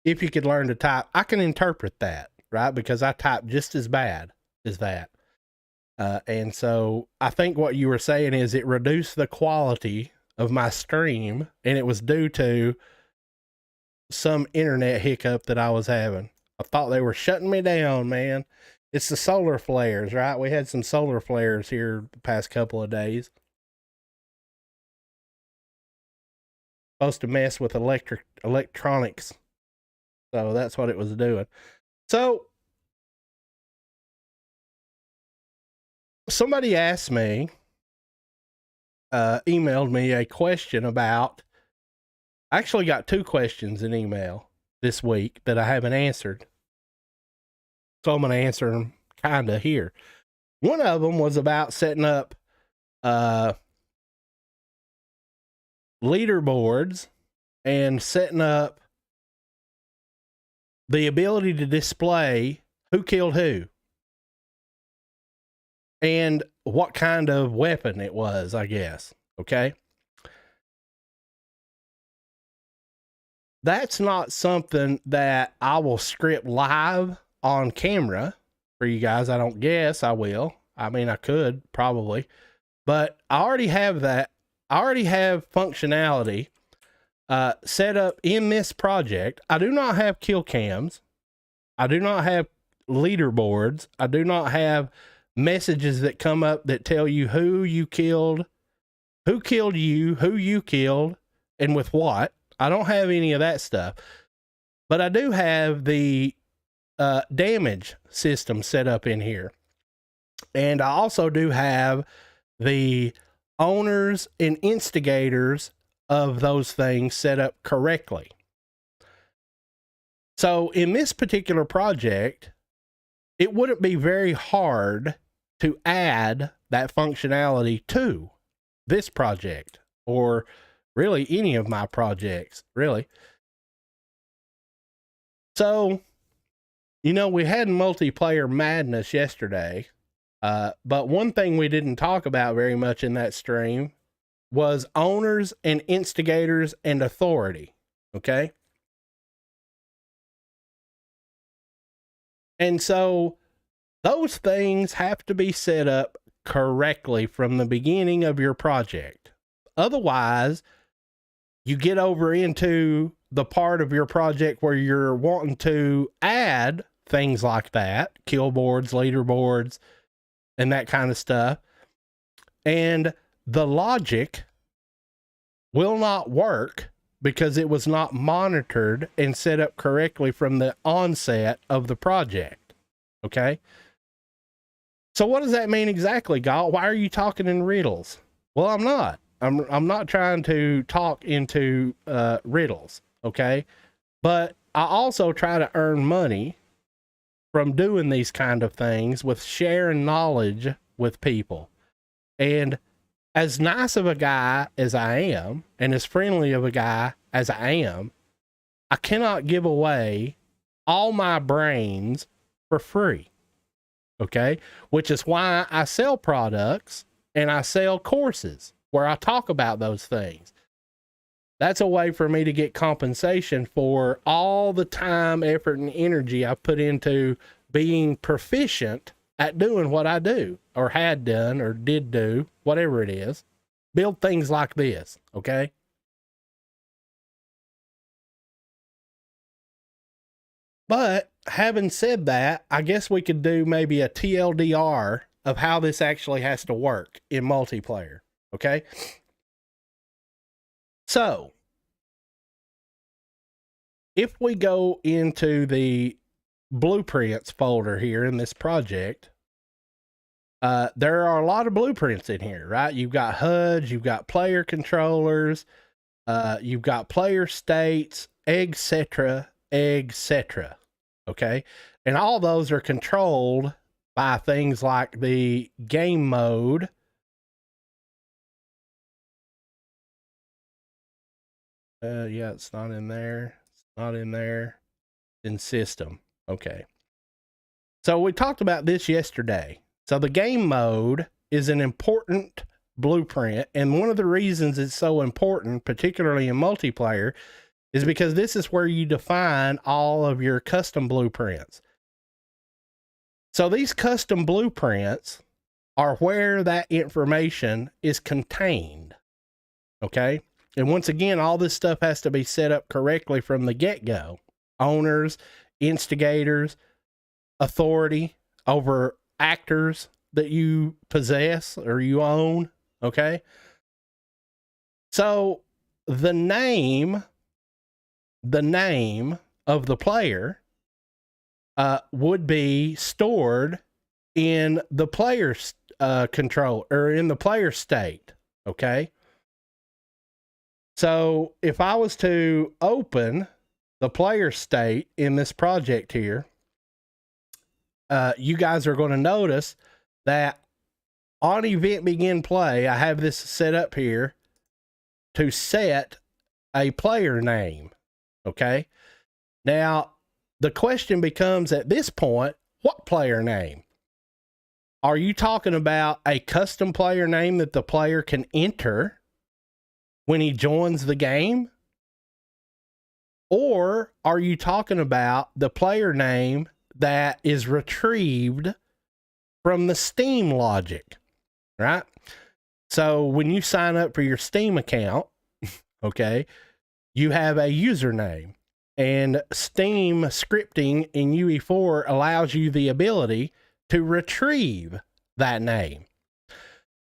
If you could learn to type, I can interpret that, right? Because I type just as bad as that. And so I think what you were saying is it reduced the quality of my stream, and it was due to some internet hiccup that I was having. I thought they were shutting me down, man. It's the solar flares, right? We had some solar flares here the past couple of days. Supposed to mess with electronics. So that's what it was doing. So somebody asked me, emailed me a question about, I actually got 2 questions in email this week that I haven't answered. So I'm going to answer them kind of here. One of them was about setting up leaderboards and setting up the ability to display who killed who and what kind of weapon it was, I guess. Okay. That's not something that I will script live on camera for you guys. I don't guess I will. I mean, I could probably, but I already have that. I already have functionality set up in this project. I do not have kill cams. I do not have leaderboards. I do not have messages that come up that tell you who you killed, who killed you, who you killed, and with what. I don't have any of that stuff, but I do have the damage system set up in here. And I also do have the owners and instigators of those things set up correctly. So in this particular project, it wouldn't be very hard to add that functionality to this project, or really any of my projects, really. So, you know, we had multiplayer madness yesterday, but one thing we didn't talk about very much in that stream was owners and instigators and authority, okay? And so those things have to be set up correctly from the beginning of your project. Otherwise, you get over into the part of your project where you're wanting to add things like that, kill boards, leaderboards, and that kind of stuff. And the logic will not work because it was not monitored and set up correctly from the onset of the project. Okay. So what does that mean exactly, Galt? Why are you talking in riddles? Well, I'm not. I'm not trying to talk into riddles, okay? But I also try to earn money from doing these kind of things with sharing knowledge with people. And as nice of a guy as I am, and as friendly of a guy as I am, I cannot give away all my brains for free, okay? Which is why I sell products and I sell courses where I talk about those things. That's a way for me to get compensation for all the time, effort, and energy I put into being proficient at doing what I do, or had done, or did do, whatever it is. Build things like this, okay? But having said that, I guess we could do maybe a TLDR of how this actually has to work in multiplayer. Okay. So if we go into the blueprints folder here in this project, there are a lot of blueprints in here, right? You've got HUDs, you've got player controllers, you've got player states, etc., etc. Okay. And all those are controlled by things like the game mode. Yeah, it's not in there. It's not in there. In system. Okay. So we talked about this yesterday. So the game mode is an important blueprint. And one of the reasons it's so important, particularly in multiplayer, is because this is where you define all of your custom blueprints. So these custom blueprints are where that information is contained. Okay. And once again, all this stuff has to be set up correctly from the get-go. Owners, instigators, authority over actors that you possess or you own, okay? So the name of the player would be stored in the player's control, or in the player state, okay? So if I was to open the player state in this project here, you guys are going to notice that on event begin play, I have this set up here to set a player name, okay? Now, the question becomes at this point, what player name? Are you talking about a custom player name that the player can enter when he joins the game? Or are you talking about the player name that is retrieved from the Steam logic, right? So when you sign up for your Steam account, okay, you have a username, and Steam scripting in UE4 allows you the ability to retrieve that name.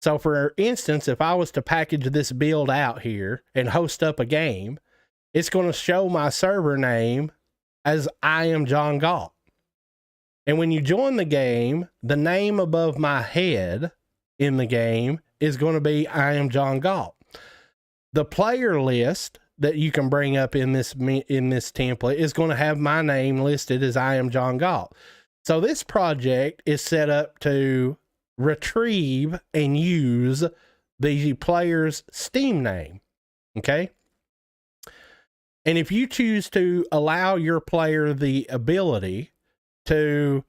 So for instance, if I was to package this build out here and host up a game, it's going to show my server name as I am John Galt. And when you join the game, the name above my head in the game is going to be I am John Galt. The player list that you can bring up in this template is going to have my name listed as I am John Galt. So this project is set up to retrieve and use the player's Steam name, okay? And if you choose to allow your player the ability to,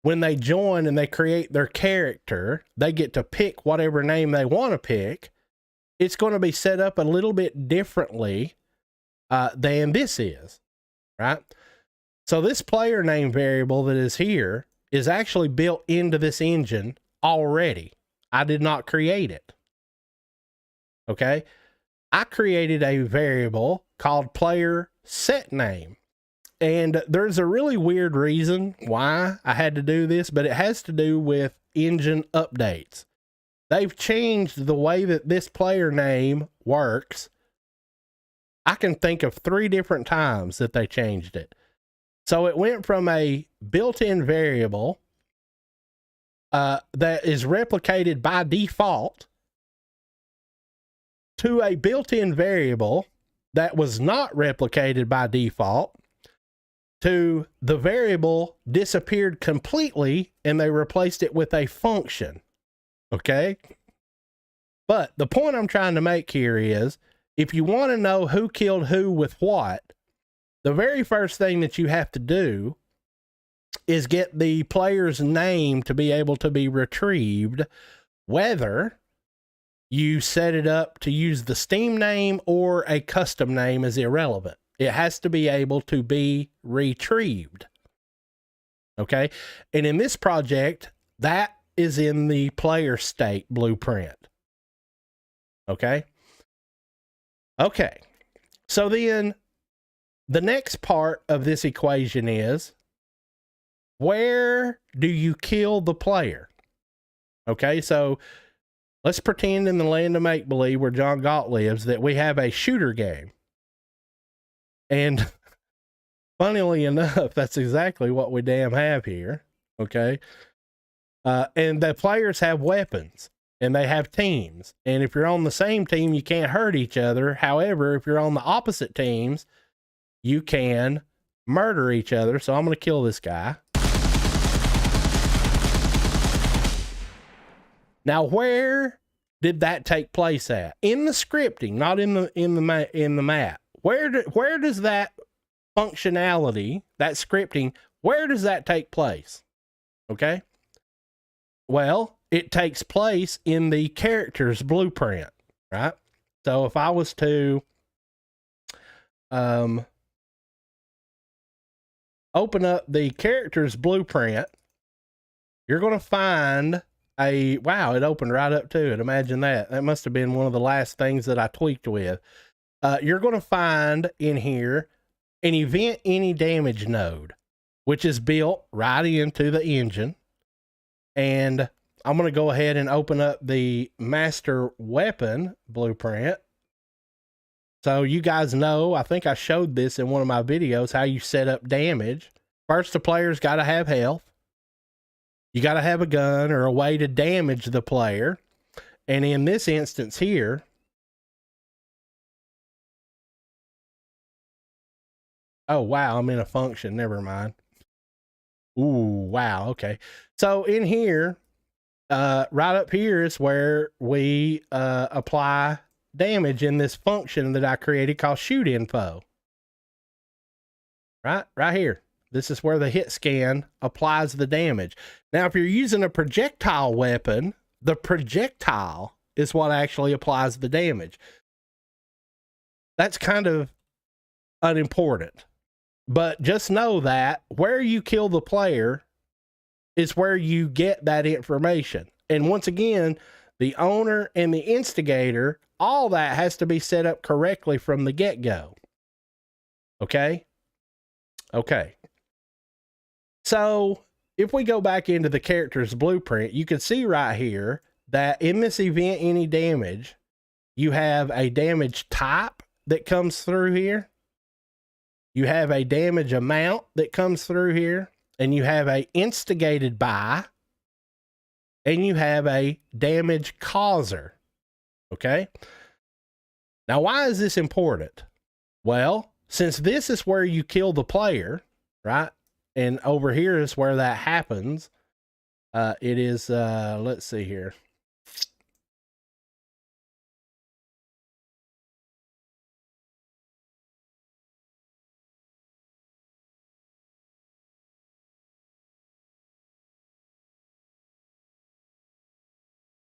when they join and they create their character, they get to pick whatever name they want to pick, it's going to be set up a little bit differently than this is, right? So this player name variable that is here is actually built into this engine already. I did not create it. Okay. I created a variable called player set name. And there's a really weird reason why I had to do this, but it has to do with engine updates. They've changed the way that this player name works. I can think of 3 different times that they changed it. So it went from a built-in variable that is replicated by default to a built-in variable that was not replicated by default, to the variable disappeared completely and they replaced it with a function. Okay? But the point I'm trying to make here is, if you want to know who killed who with what, the very first thing that you have to do is get the player's name to be able to be retrieved, whether you set it up to use the Steam name or a custom name is irrelevant. It has to be able to be retrieved. Okay? And in this project, that is in the player state blueprint. Okay? Okay. So then the next part of this equation is, where do you kill the player? Okay, so let's pretend in the land of make-believe where John Galt lives that we have a shooter game. And funnily enough, that's exactly what we damn have here. Okay. And the players have weapons and they have teams. And if you're on the same team, you can't hurt each other. However, if you're on the opposite teams, you can murder each other. So I'm going to kill this guy. Now, where did that take place at? In the scripting, not in the map. Where does that functionality, that scripting, where does that take place? Okay. Well, it takes place in the character's blueprint, right? So if I was to open up the character's blueprint, you're going to find wow, it opened right up to it. Imagine that. That must have been one of the last things that I tweaked with. you're going to find in here an event any damage node, which is built right into the engine. And I'm going to go ahead and open up the master weapon blueprint. So you guys know, I think I showed this in one of my videos, how you set up damage. First, the player's got to have health. You got to have a gun or a way to damage the player. And in this instance here, oh, wow, I'm in a function. Never mind. Ooh, wow. Okay. So in here, right up here is where we apply damage in this function that I created called shoot info. Right here. This is where the hit scan applies the damage. Now, if you're using a projectile weapon, the projectile is what actually applies the damage. That's kind of unimportant, but just know that where you kill the player is where you get that information. And once again, the owner and the instigator, all that has to be set up correctly from the get-go. Okay? Okay. So if we go back into the character's blueprint, you can see right here that in this event any damage, you have a damage type that comes through here. You have a damage amount that comes through here, and you have a instigated by, and you have a damage causer. Okay. Now, why is this important? Well, since this is where you kill the player, right? And over here is where that happens. It is, let's see here.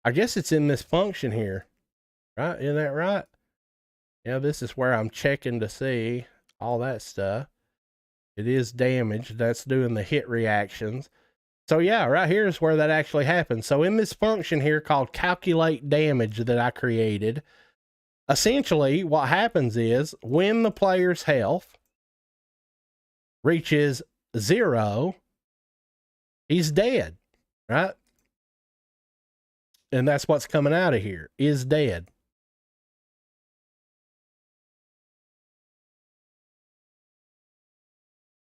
I guess it's in this function here, right? Isn't that right? Yeah, this is where I'm checking to see all that stuff. It is damage. That's doing the hit reactions. So yeah, right here is where that actually happens. So in this function here called calculate damage that I created, essentially what happens is when the player's health reaches 0, he's dead, right? And that's what's coming out of here, is dead.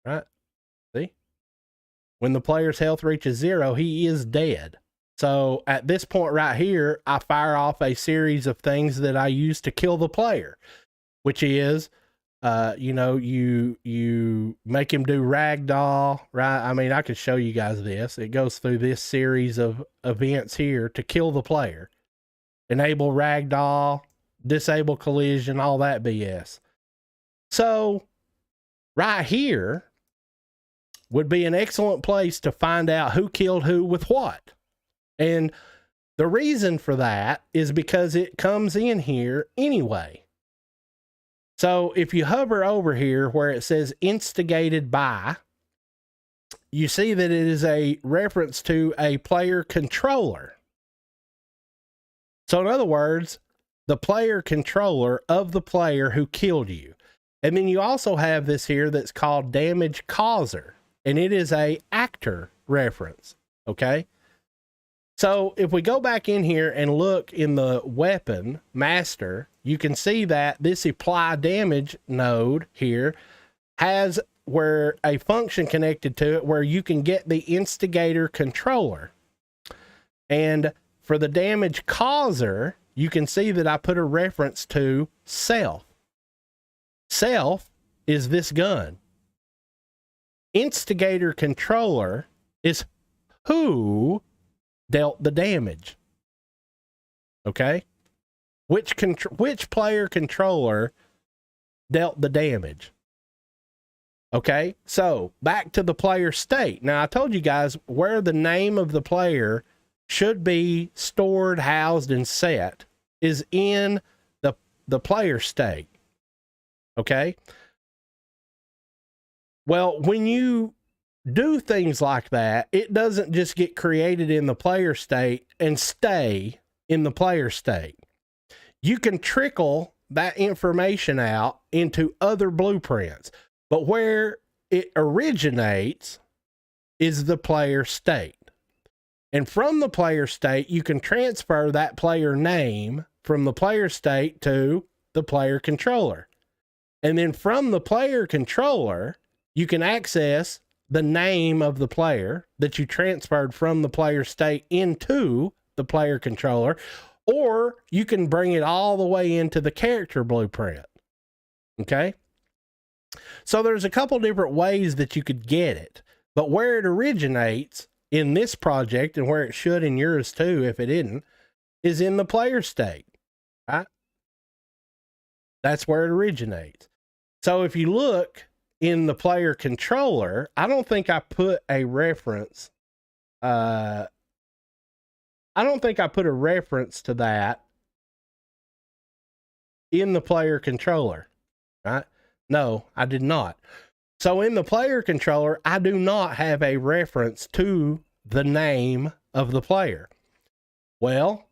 Right? See? When the player's health reaches 0, he is dead. So at this point right here, I fire off a series of things that I use to kill the player, which is, you make him do ragdoll, right? I mean, I could show you guys this. It goes through this series of events here to kill the player. Enable ragdoll, disable collision, all that BS. So right here would be an excellent place to find out who killed who with what. And the reason for that is because it comes in here anyway. So if you hover over here where it says instigated by, you see that it is a reference to a player controller. So in other words, the player controller of the player who killed you. And then you also have this here that's called damage causer, and it is a actor reference. Okay. So if we go back in here and look in the weapon master, you can see that this apply damage node here has where a function connected to it where you can get the instigator controller. And for the damage causer, you can see that I put a reference to self. Self is this gun. Instigator controller is who dealt the damage. Okay? Which player controller dealt the damage? Okay? So, back to the player state. Now, I told you guys where the name of the player should be stored, housed, and set is in the player state. Okay? Well, when you do things like that, it doesn't just get created in the player state and stay in the player state. You can trickle that information out into other blueprints. But where it originates is the player state. And from the player state, you can transfer that player name from the player state to the player controller. And then from the player controller, you can access the name of the player that you transferred from the player state into the player controller, or you can bring it all the way into the character blueprint. Okay? So there's a couple different ways that you could get it, but where it originates in this project, and where it should in yours too, if it isn't, is in the player state, right? That's where it originates. So if you look in the player controller, I don't think I put a reference. I don't think I put a reference to that in the player controller, right? No, I did not. So in the player controller, I do not have a reference to the name of the player. Well,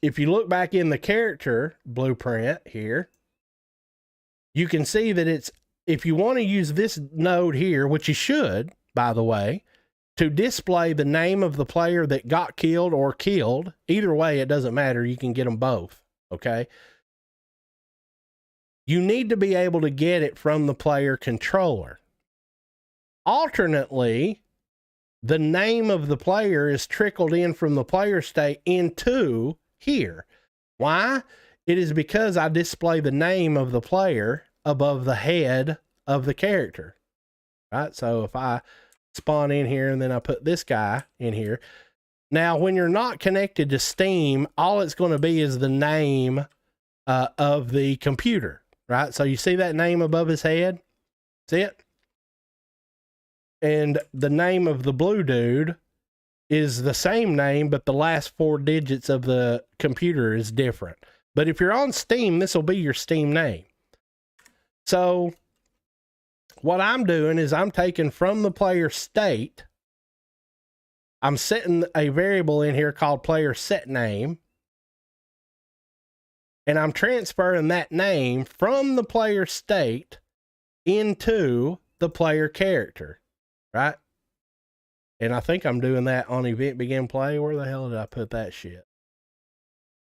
if you look back in the character blueprint here, you can see that it's, if you want to use this node here, which you should, by the way, to display the name of the player that got killed or killed, either way, it doesn't matter. You can get them both. Okay. You need to be able to get it from the player controller. Alternately, the name of the player is trickled in from the player state into here. Why? It is because I display the name of the player above the head of the character, right? So if I spawn in here and then I put this guy in here, now when you're not connected to Steam, all it's going to be is the name of the computer, right? So you see that name above his head? See it? And the name of the blue dude is the same name, but the last 4 digits of the computer is different. But if you're on Steam, this will be your Steam name. So what I'm doing is I'm taking from the player state, I'm setting a variable in here called player set name, and I'm transferring that name from the player state into the player character, right? And I think I'm doing that on event begin play. Where the hell did I put that shit?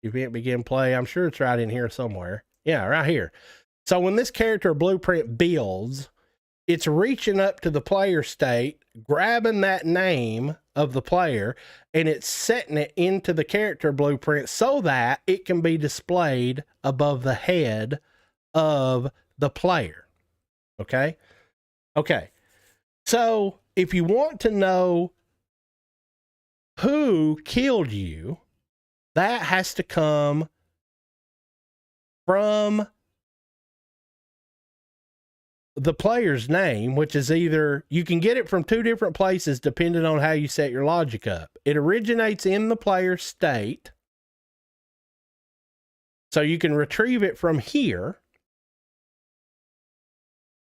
Event begin play. I'm sure it's right in here somewhere. Yeah, right here. So when this character blueprint builds, it's reaching up to the player state, grabbing that name of the player, and it's setting it into the character blueprint so that it can be displayed above the head of the player. Okay? Okay. So if you want to know who killed you, that has to come from the player's name, which is either, you can get it from 2 different places depending on how you set your logic up. It originates in the player state, so you can retrieve it from here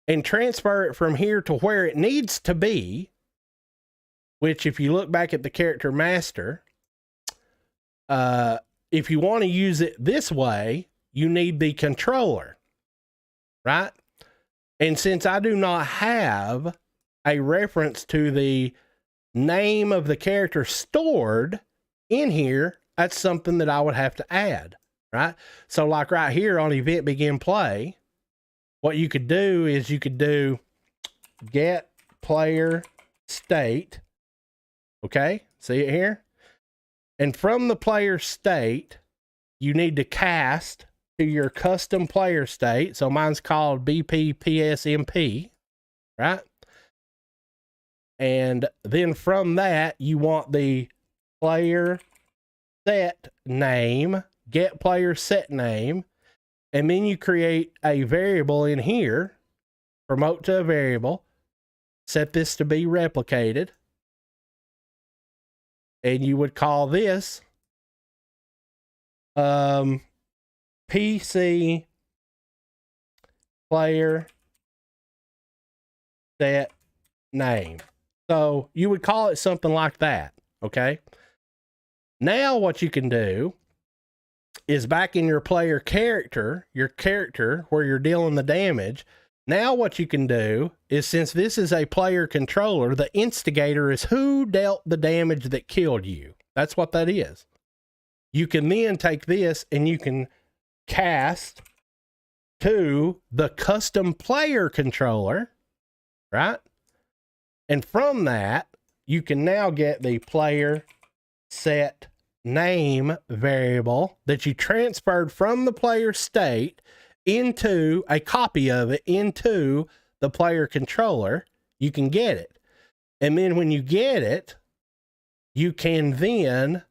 and transfer it from here to where it needs to be, which if you look back at the character master, if you want to use it this way, you need the controller, right? And since I do not have a reference to the name of the character stored in here, that's something that I would have to add, right? So like right here on event begin play, what you could do is you could do get player state. Okay, see it here? And from the player state, you need to cast to your custom player state. So mine's called BPPSMP, right? And then from that, you want the player set name, get player set name, and then you create a variable in here, promote to a variable, set this to be replicated, and you would call this PC player set name. So you would call it something like that. Okay. Now what you can do is back in your player character, where you're dealing the damage. Now what you can do is, since this is a player controller, the instigator is who dealt the damage that killed you. That's what that is. You can then take this and you can cast to the custom player controller, right? And from that, you can now get the player set name variable that you transferred from the player state into a copy of it into the player controller. You can get it. And then when you get it, you can then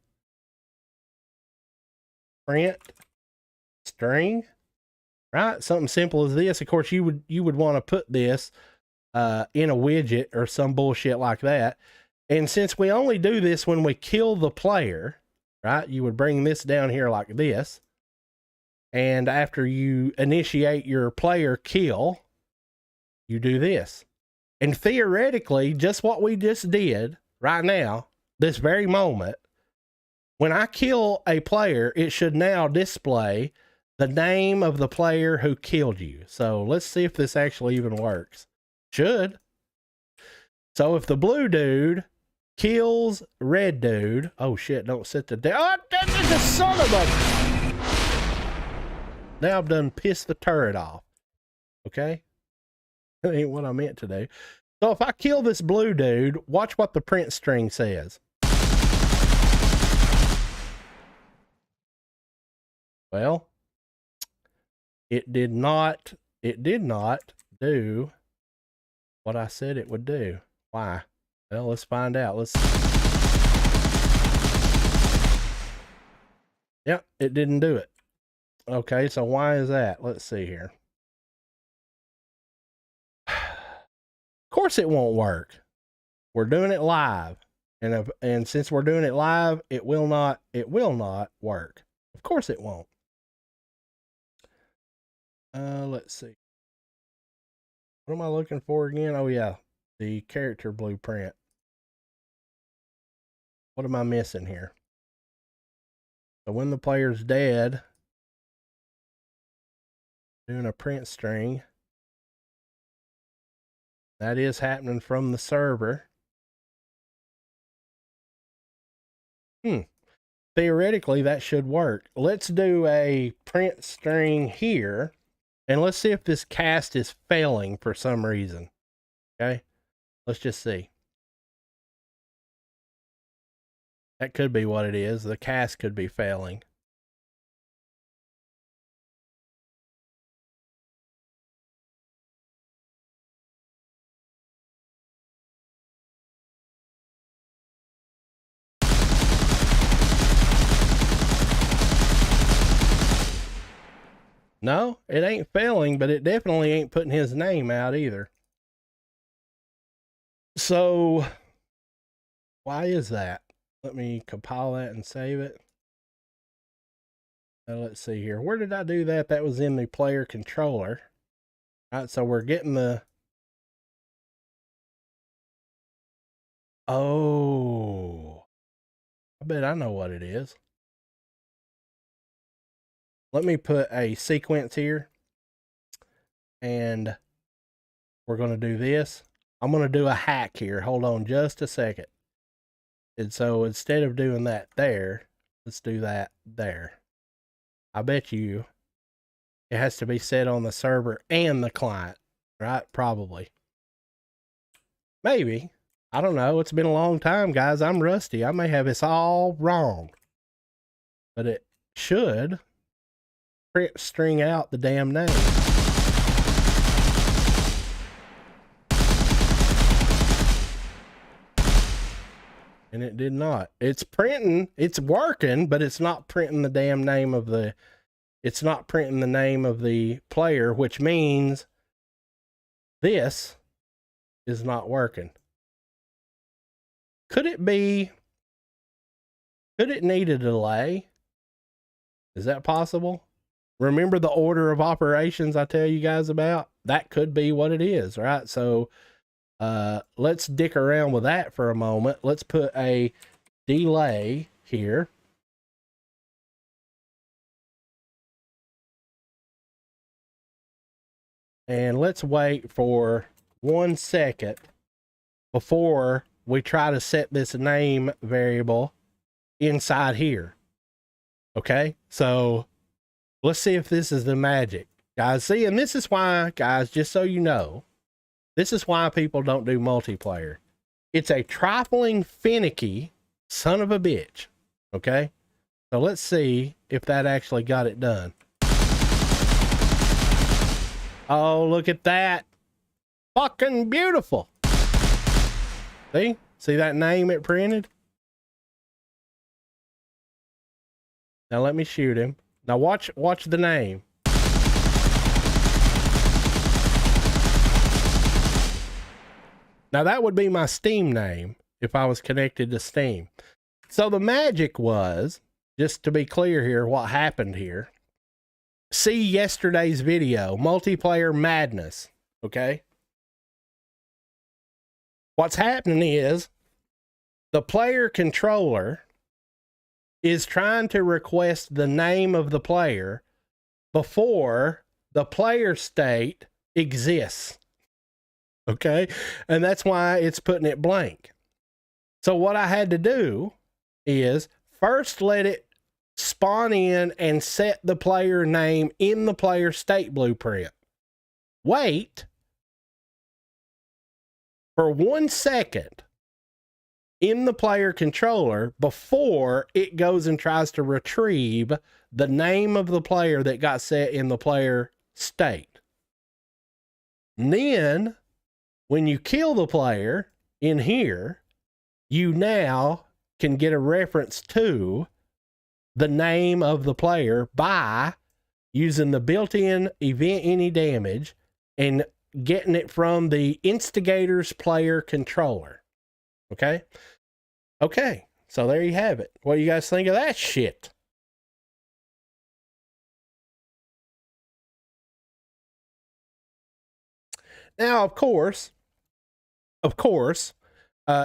print string, right? Something simple as this. Of course, you would want to put this in a widget or some bullshit like that. And since we only do this when we kill the player, right? You would bring this down here like this. And after you initiate your player kill, you do this. And theoretically, just what we just did right now, this very moment, when I kill a player, it should now display the name of the player who killed you. So let's see if this actually even works. Should. So if the blue dude kills red dude, oh shit, don't set the oh, that's the son of a. Now I've done pissed the turret off. Okay? That ain't what I meant to do. So if I kill this blue dude, watch what the print string says. Well, it did not do what I said it would do. Why? Well, let's find out. Yep, it didn't do it. Okay, so why is that? Let's see here. Of course it won't work. We're doing it live. And since we're doing it live, it will not work. Of course it won't. Let's see. What am I looking for again? Oh yeah, the character blueprint. What am I missing here? So when the player's dead, doing a print string. That is happening from the server. Theoretically, that should work. Let's do a print string here. And let's see if this cast is failing for some reason. Okay, let's just see. That could be what it is. The cast could be failing. No, it ain't failing, but it definitely ain't putting his name out either. So, why is that? Let me compile that and save it. Let's see here. Where did I do that? That was in the player controller. All right, so we're getting the... Oh, I bet I know what it is. Let me put a sequence here. And we're going to do this. I'm going to do a hack here. Hold on just a second. And so instead of doing that there, let's do that there. I bet you it has to be set on the server and the client, right? Probably. Maybe. I don't know. It's been a long time, guys. I'm rusty. I may have this all wrong. But it should print string out the damn name. And it did not. It's printing, it's working, but it's not printing the damn name of the, it's not printing the name of the player, which means this is not working. Could it need a delay? Is that possible? Remember the order of operations I tell you guys about? That could be what it is, right? So let's dick around with that for a moment. Let's put a delay here. and let's wait for 1 second before we try to set this name variable inside here. Okay, so let's see if this is the magic, guys. See, and this is why, guys, just so you know, this is why people don't do multiplayer. It's a trifling, finicky son of a bitch. Okay, so let's see if that actually got it done. Oh, look at that. Fucking beautiful. See that name it printed? Now let me shoot him. Now watch the name. Now that would be my Steam name if I was connected to Steam. So the magic was, just to be clear here, what happened here. See yesterday's video, Multiplayer Madness, okay? What's happening is the player controller is trying to request the name of the player before the player state exists. Okay? And that's why it's putting it blank. So what I had to do is first let it spawn in and set the player name in the player state blueprint. Wait for 1 second in the player controller before it goes and tries to retrieve the name of the player that got set in the player state. And then when you kill the player in here, you now can get a reference to the name of the player by using the built-in event any damage and getting it from the instigator's player controller. Okay? Okay, so there you have it. What do you guys think of that shit? Now, of course,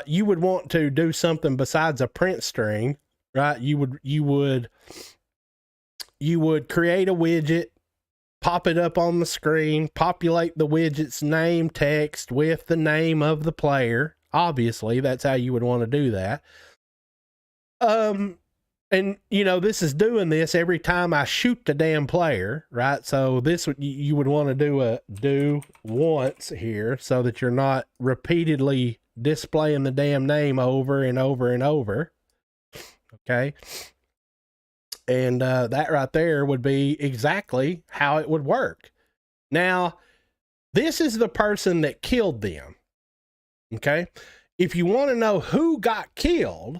you would want to do something besides a print string, right? You would create a widget, pop it up on the screen, populate the widget's name text with the name of the player. Obviously, that's how you would want to do that. And you know, this is doing this every time I shoot the damn player, right? So this would, you would want to do once here so that you're not repeatedly displaying the damn name over and over and over. Okay. And that right there would be exactly how it would work. Now, this is the person that killed them. Okay. If you want to know who got killed,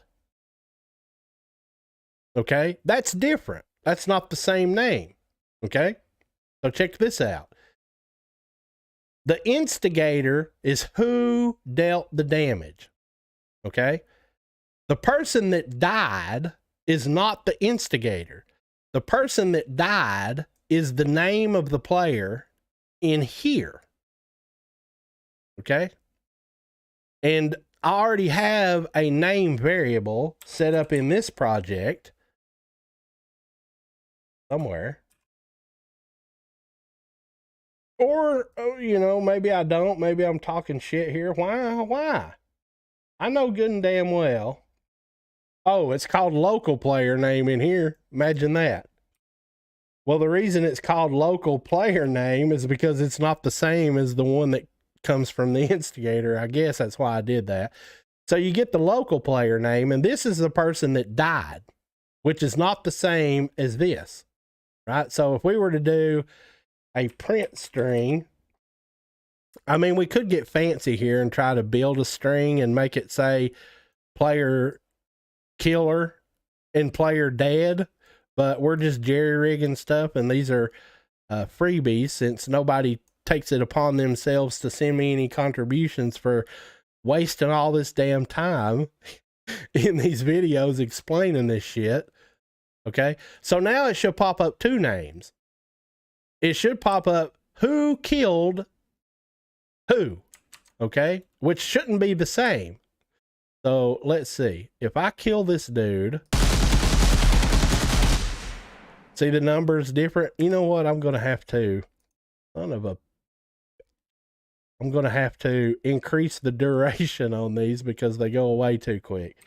okay, that's different. That's not the same name. Okay. So check this out. The instigator is who dealt the damage. Okay. The person that died is not the instigator. The person that died is the name of the player in here. Okay. And I already have a name variable set up in this project somewhere. Or, you know, maybe I don't. Maybe I'm talking shit here. Why? I know good and damn well. Oh, it's called local player name in here. Imagine that. Well, the reason it's called local player name is because it's not the same as the one that comes from the instigator. I guess that's why I did that. So you get the local player name, and this is the person that died, which is not the same as this, right? So if we were to do a print string, I mean, we could get fancy here and try to build a string and make it say player killer and player dead, but we're just jerry-rigging stuff, and these are freebies since nobody takes it upon themselves to send me any contributions for wasting all this damn time in these videos explaining this shit. Okay, so now it should pop up two names. It should pop up who killed who, okay, which shouldn't be the same. So let's see. If I kill this dude, see the numbers different. You know what? I'm going to have to, son of a I'm going to have to increase the duration on these because they go away too quick.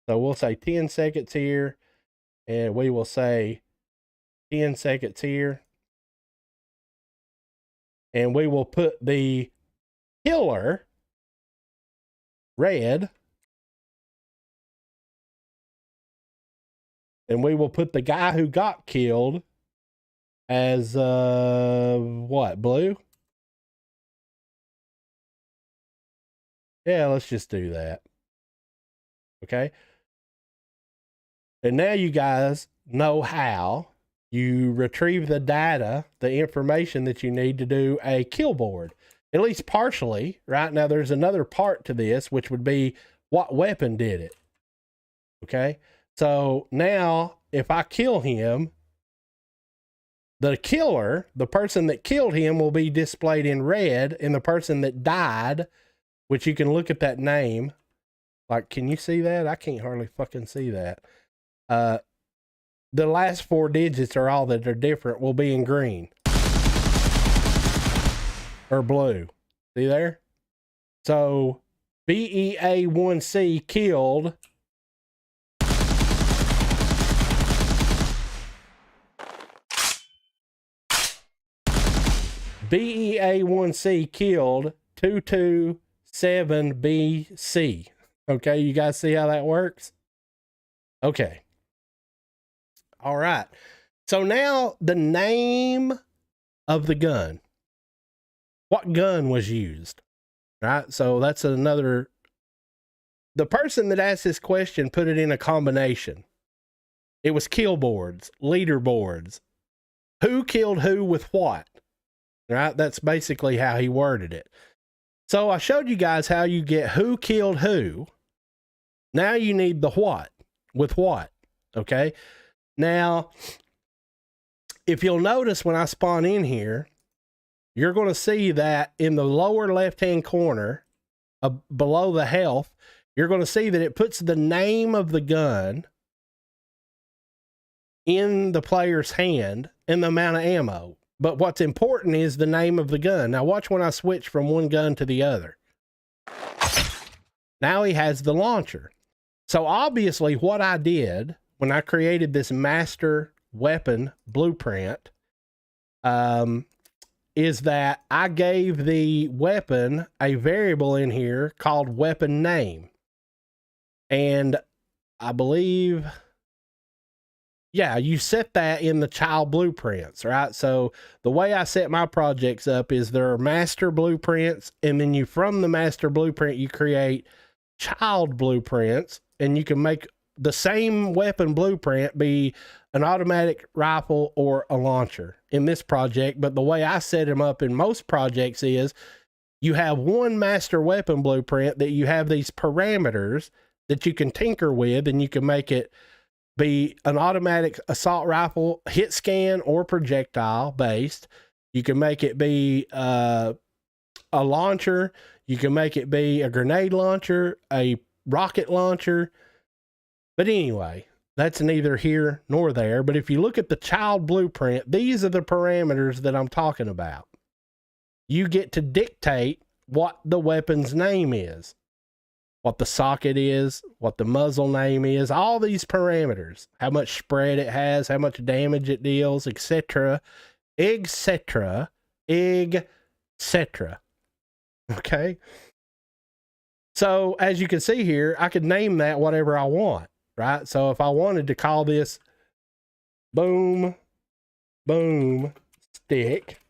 So we'll say 10 seconds here, and we will say 10 seconds here. And we will put the killer red. And we will put the guy who got killed as, what, blue? Yeah, let's just do that. Okay. And now you guys know how you retrieve the data, the information that you need to do a kill board, at least partially. Right now, there's another part to this, which would be what weapon did it. Okay. So now if I kill him, the killer, the person that killed him, will be displayed in red, and the person that died, which you can look at that name. Like, can you see that? I can't hardly fucking see that. The last 4 digits are all that are different, will be in green or blue. See there? So BEA1C killed BEA1C killed 227BC. Okay, you guys see how that works? Okay. All right. So now the name of the gun. What gun was used? Right? So that's another. The person that asked this question put it in a combination. It was kill boards, leaderboards. Who killed who with what? Right? That's basically how he worded it. So I showed you guys how you get who killed who. Now you need the what with what. Okay. Now, if you'll notice when I spawn in here, you're going to see that in the lower left-hand corner below the health, you're going to see that it puts the name of the gun in the player's hand and the amount of ammo. But what's important is the name of the gun. Now watch when I switch from one gun to the other. Now he has the launcher. So obviously what I did when I created this master weapon blueprint is that I gave the weapon a variable in here called weapon name. And I believe, yeah, you set that in the child blueprints, right? So the way I set my projects up is there are master blueprints, and then from the master blueprint, you create child blueprints, and you can make the same weapon blueprint be an automatic rifle or a launcher in this project. But the way I set them up in most projects is you have one master weapon blueprint that you have these parameters that you can tinker with, and you can make it be an automatic assault rifle, hit scan, or projectile based. You can make it be a launcher. You can make it be a grenade launcher, a rocket launcher. But anyway, that's neither here nor there. But if you look at the child blueprint, these are the parameters that I'm talking about. You get to dictate what the weapon's name is, what the socket is, what the muzzle name is, all these parameters, how much spread it has, how much damage it deals, etc., etc., etc. Okay. So as you can see here, I could name that whatever I want, right? So if I wanted to call this boom stick,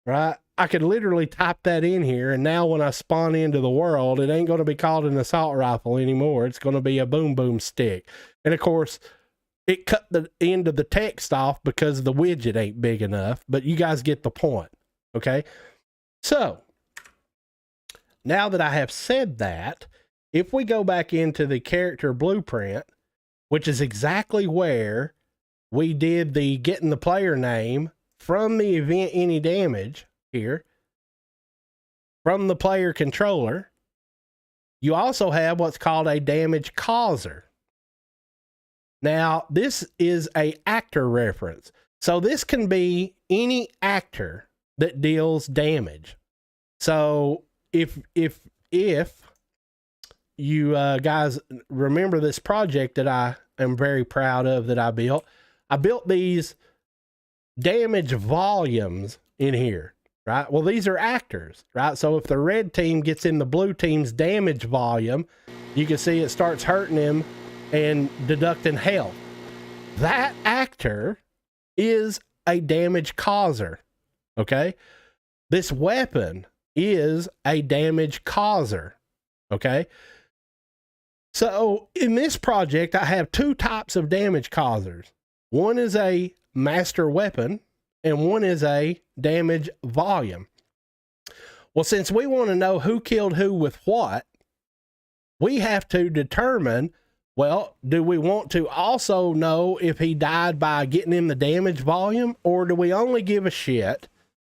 right? I could literally type that in here, and now when I spawn into the world, it ain't going to be called an assault rifle anymore. It's going to be a boom stick. And of course, it cut the end of the text off because the widget ain't big enough, but you guys get the point. Okay. So now that I have said that, if we go back into the character blueprint, which is exactly where we did the getting the player name from the event any damage here, from the player controller, you also have what's called a damage causer. Now, this is a actor reference. So this can be any actor that deals damage. So if you guys remember this project that I am very proud of that I built these damage volumes in here, right? Well, these are actors, right? So if the red team gets in the blue team's damage volume, you can see it starts hurting him and deducting health. That actor is a damage causer, okay? This weapon is a damage causer, okay? So in this project, I have two types of damage causers. One is a master weapon and one is a damage volume. Well, since we want to know who killed who with what, we have to determine, well, do we want to also know if he died by getting him the damage volume, or do we only give a shit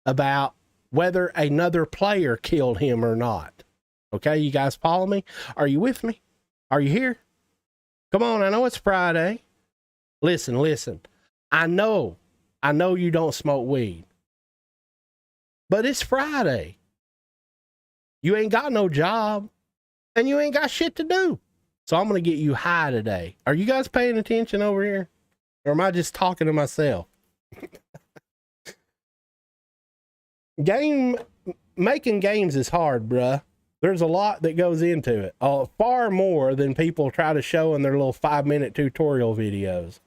about whether another player killed him or not? Okay, you guys follow me? Are you with me? Are you here? Come on, I know it's Friday. Listen. I know you don't smoke weed, but it's Friday. You ain't got no job and you ain't got shit to do. So I'm going to get you high today. Are you guys paying attention over here? Or am I just talking to myself? Making games is hard, bruh. There's a lot that goes into it. Far more than people try to show in their little 5-minute tutorial videos.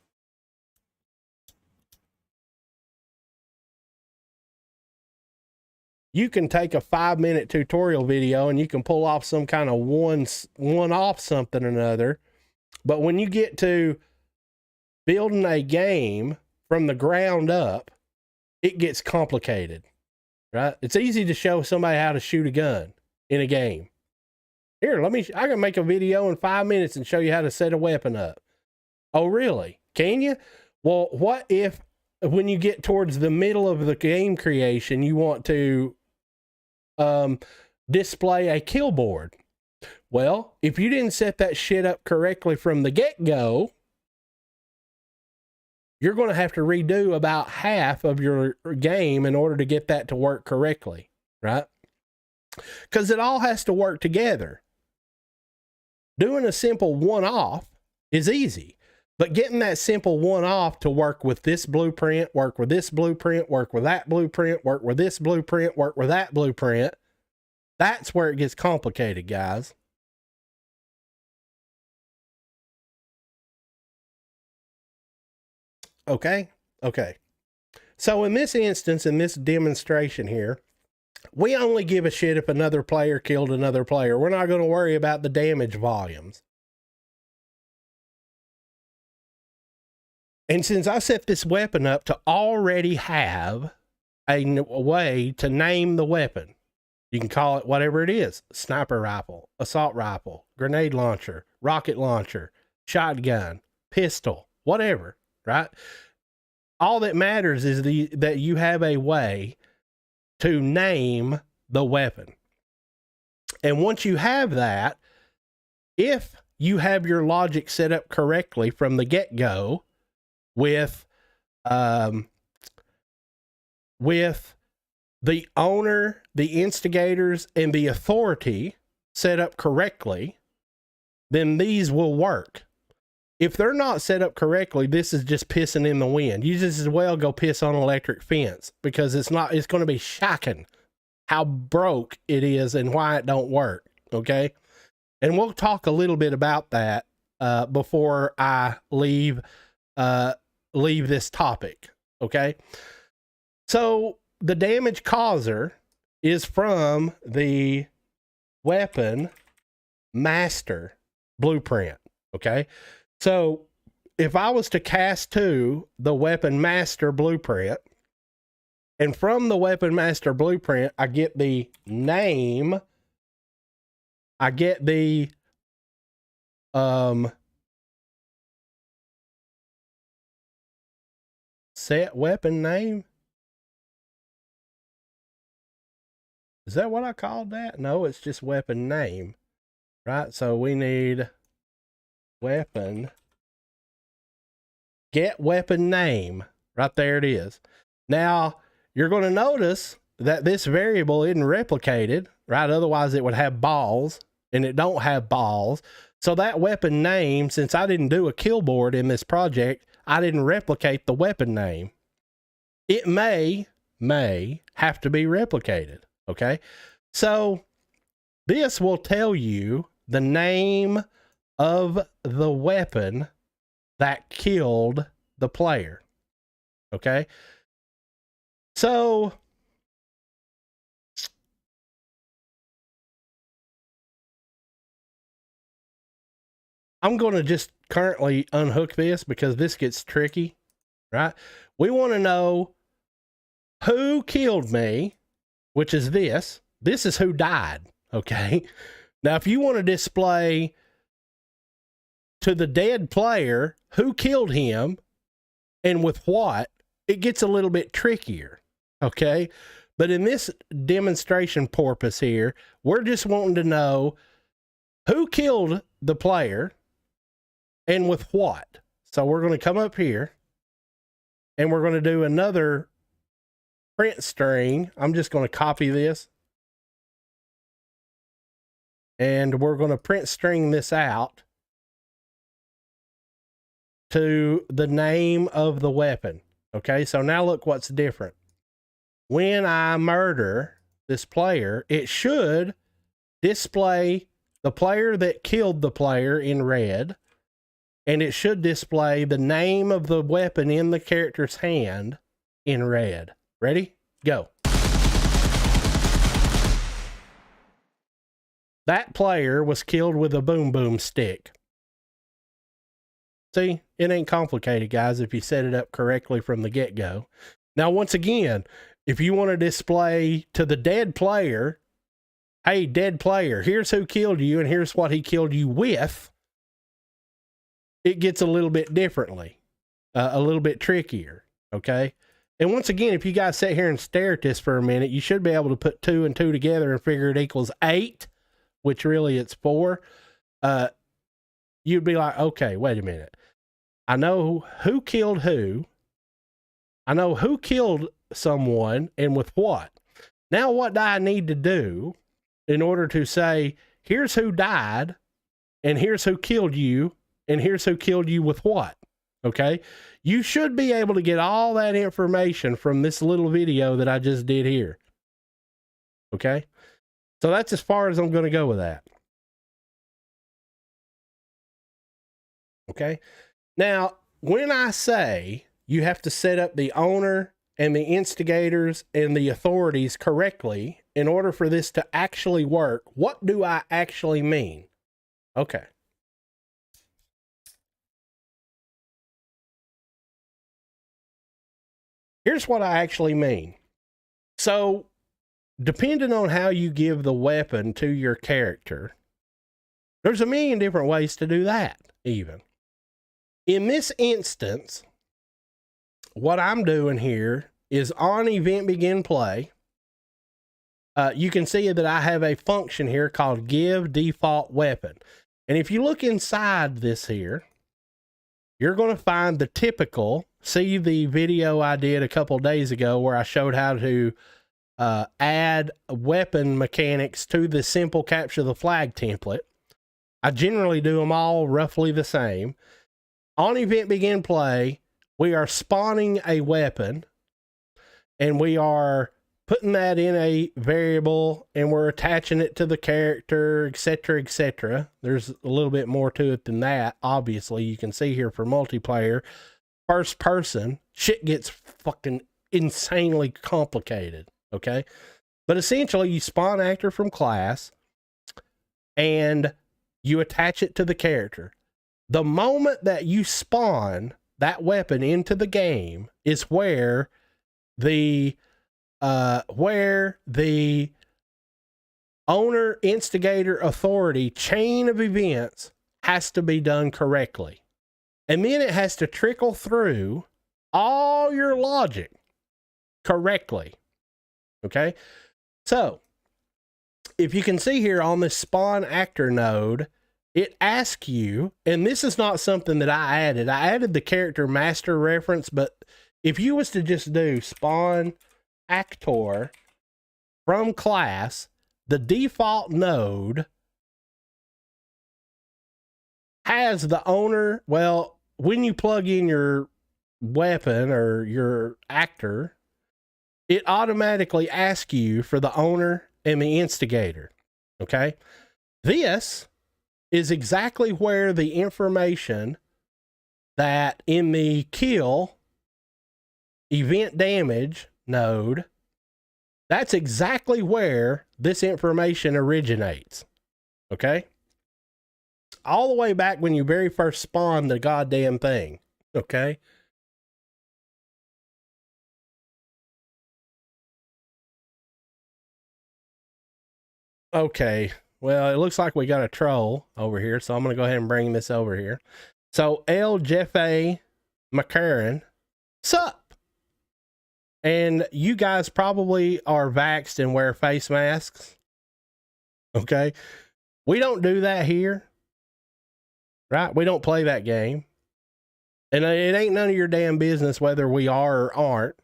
You can take a 5-minute tutorial video and you can pull off some kind of one-off something or another. But when you get to building a game from the ground up, it gets complicated, right? It's easy to show somebody how to shoot a gun in a game. Here, I can make a video in 5 minutes and show you how to set a weapon up. Oh, really? Can you? Well, what if when you get towards the middle of the game creation, you want to display a kill board? Well, if you didn't set that shit up correctly from the get-go, you're going to have to redo about half of your game in order to get that to work correctly, right? Because it all has to work together. Doing a simple one-off is easy, but getting that simple one-off to work with this blueprint, work with this blueprint, work with that blueprint, work with this blueprint, work with that blueprint, that's where it gets complicated, guys. Okay. So in this instance, in this demonstration here, we only give a shit if another player killed another player. We're not going to worry about the damage volumes. And since I set this weapon up to already have a way to name the weapon, you can call it whatever it is: sniper rifle, assault rifle, grenade launcher, rocket launcher, shotgun, pistol, whatever, right? All that matters is that you have a way to name the weapon. And once you have that, if you have your logic set up correctly from the get-go with the owner, the instigators, and the authority set up correctly, then these will work. If they're not set up correctly, this is just pissing in the wind. You just as well go piss on an electric fence, because it's going to be shocking how broke it is and why it don't work. Okay. And we'll talk a little bit about that before I leave this topic. Okay. So the damage causer is from the weapon master blueprint. Okay. So if I was to cast to the weapon master blueprint, and from the weapon master blueprint, I get the name, I get the set weapon name. Is that what I called that? No, it's just weapon name, right? So we need weapon, get weapon name, right there it is. Now you're going to notice that this variable isn't replicated, right? Otherwise it would have balls, and it don't have balls. So that weapon name, since I didn't do a kill board in this project, I didn't replicate the weapon name. It may have to be replicated, okay? So this will tell you the name of the weapon that killed the player, okay? So I'm going to just currently unhook this because this gets tricky, right? We want to know who killed me, which is this. This is who died, okay? Now, if you want to display to the dead player who killed him and with what, it gets a little bit trickier, okay? But in this demonstration purpose here, we're just wanting to know who killed the player and with what. So we're going to come up here and we're going to do another print string. I'm just going to copy this and we're going to print string this out to the name of the weapon. Okay, so now look what's different. When I murder this player, it should display the player that killed the player in red, and it should display the name of the weapon in the character's hand in red. Ready? Go. That player was killed with a boom boom stick. See, it ain't complicated, guys, if you set it up correctly from the get-go. Now, once again, if you want to display to the dead player, hey, dead player, here's who killed you and here's what he killed you with, it gets a little bit differently, a little bit trickier, okay? And once again, if you guys sit here and stare at this for a minute, you should be able to put 2 and 2 together and figure it equals 8, which really it's 4. You'd be like, okay, wait a minute. I know who killed who. I know who killed someone and with what. Now, what do I need to do in order to say, here's who died, and here's who killed you, and here's who killed you with what? Okay? You should be able to get all that information from this little video that I just did here. Okay? So that's as far as I'm going to go with that. Okay? Now, when I say you have to set up the owner and the instigators and the authorities correctly in order for this to actually work, what do I actually mean? Okay. Here's what I actually mean. So, depending on how you give the weapon to your character, there's a million different ways to do that, even. In this instance, what I'm doing here is on event begin play. You can see that I have a function here called give default weapon. And if you look inside this here, you're going to find the typical, see the video I did a couple days ago where I showed how to add weapon mechanics to the simple capture the flag template. I generally do them all roughly the same. On event begin play, we are spawning a weapon and we are putting that in a variable and we're attaching it to the character, etc., etc. There's a little bit more to it than that. Obviously, you can see here for multiplayer, first person, shit gets fucking insanely complicated, okay? But essentially, you spawn actor from class and you attach it to the character. The moment that you spawn that weapon into the game is where the owner, instigator, authority chain of events has to be done correctly. And then it has to trickle through all your logic correctly. Okay? So, if you can see here on this spawn actor node, it asks you, and this is not something that I added the character master reference, but if you was to just do spawn actor from class, the default node has the owner. Well, when you plug in your weapon or your actor, it automatically asks you for the owner and the instigator. Okay. This is exactly where the information that in the kill event damage node, that's exactly where this information originates. Okay. All the way back when you very first spawned the goddamn thing. Okay. Okay. Well, it looks like we got a troll over here, so I'm going to go ahead and bring this over here. So, Ue4 Marketplace, sup? And you guys probably are vaxxed and wear face masks. Okay. We don't do that here. Right? We don't play that game. And it ain't none of your damn business whether we are or aren't.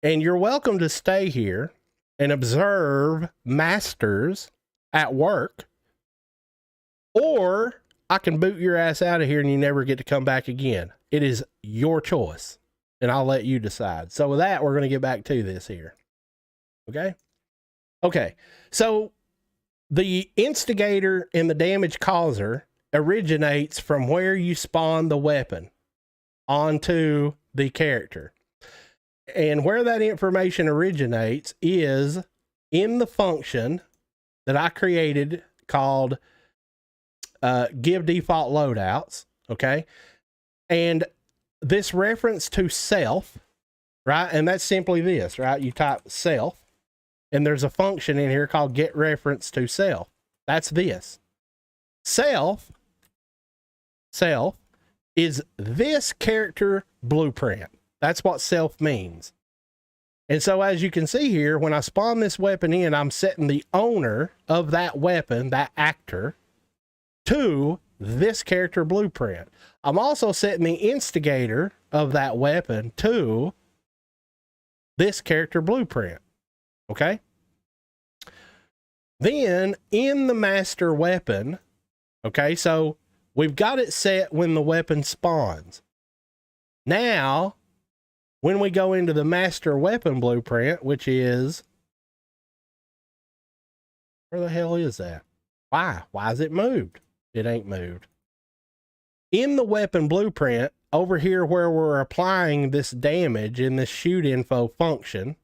And you're welcome to stay here and observe masters at work. Or I can boot your ass out of here and you never get to come back again. It is your choice. And I'll let you decide. So with that, we're going to get back to this here. Okay? Okay. So the instigator and the damage causer originates from where you spawn the weapon onto the character. And where that information originates is in the function that I created called give default loadouts. Okay. And this reference to self, right? And that's simply this, right? You type self and there's a function in here called get reference to self. That's this. Self is this character blueprint. That's what self means. And so as you can see here, when I spawn this weapon in, I'm setting the owner of that weapon, that actor, to this character blueprint. I'm also setting the instigator of that weapon to this character blueprint. Okay. Then in the master weapon, okay, so we've got it set when the weapon spawns. Now, when we go into the master weapon blueprint, which is, where the hell is that? Why? Why is it moved? It ain't moved. In the weapon blueprint, over here where we're applying this damage in this shoot info function,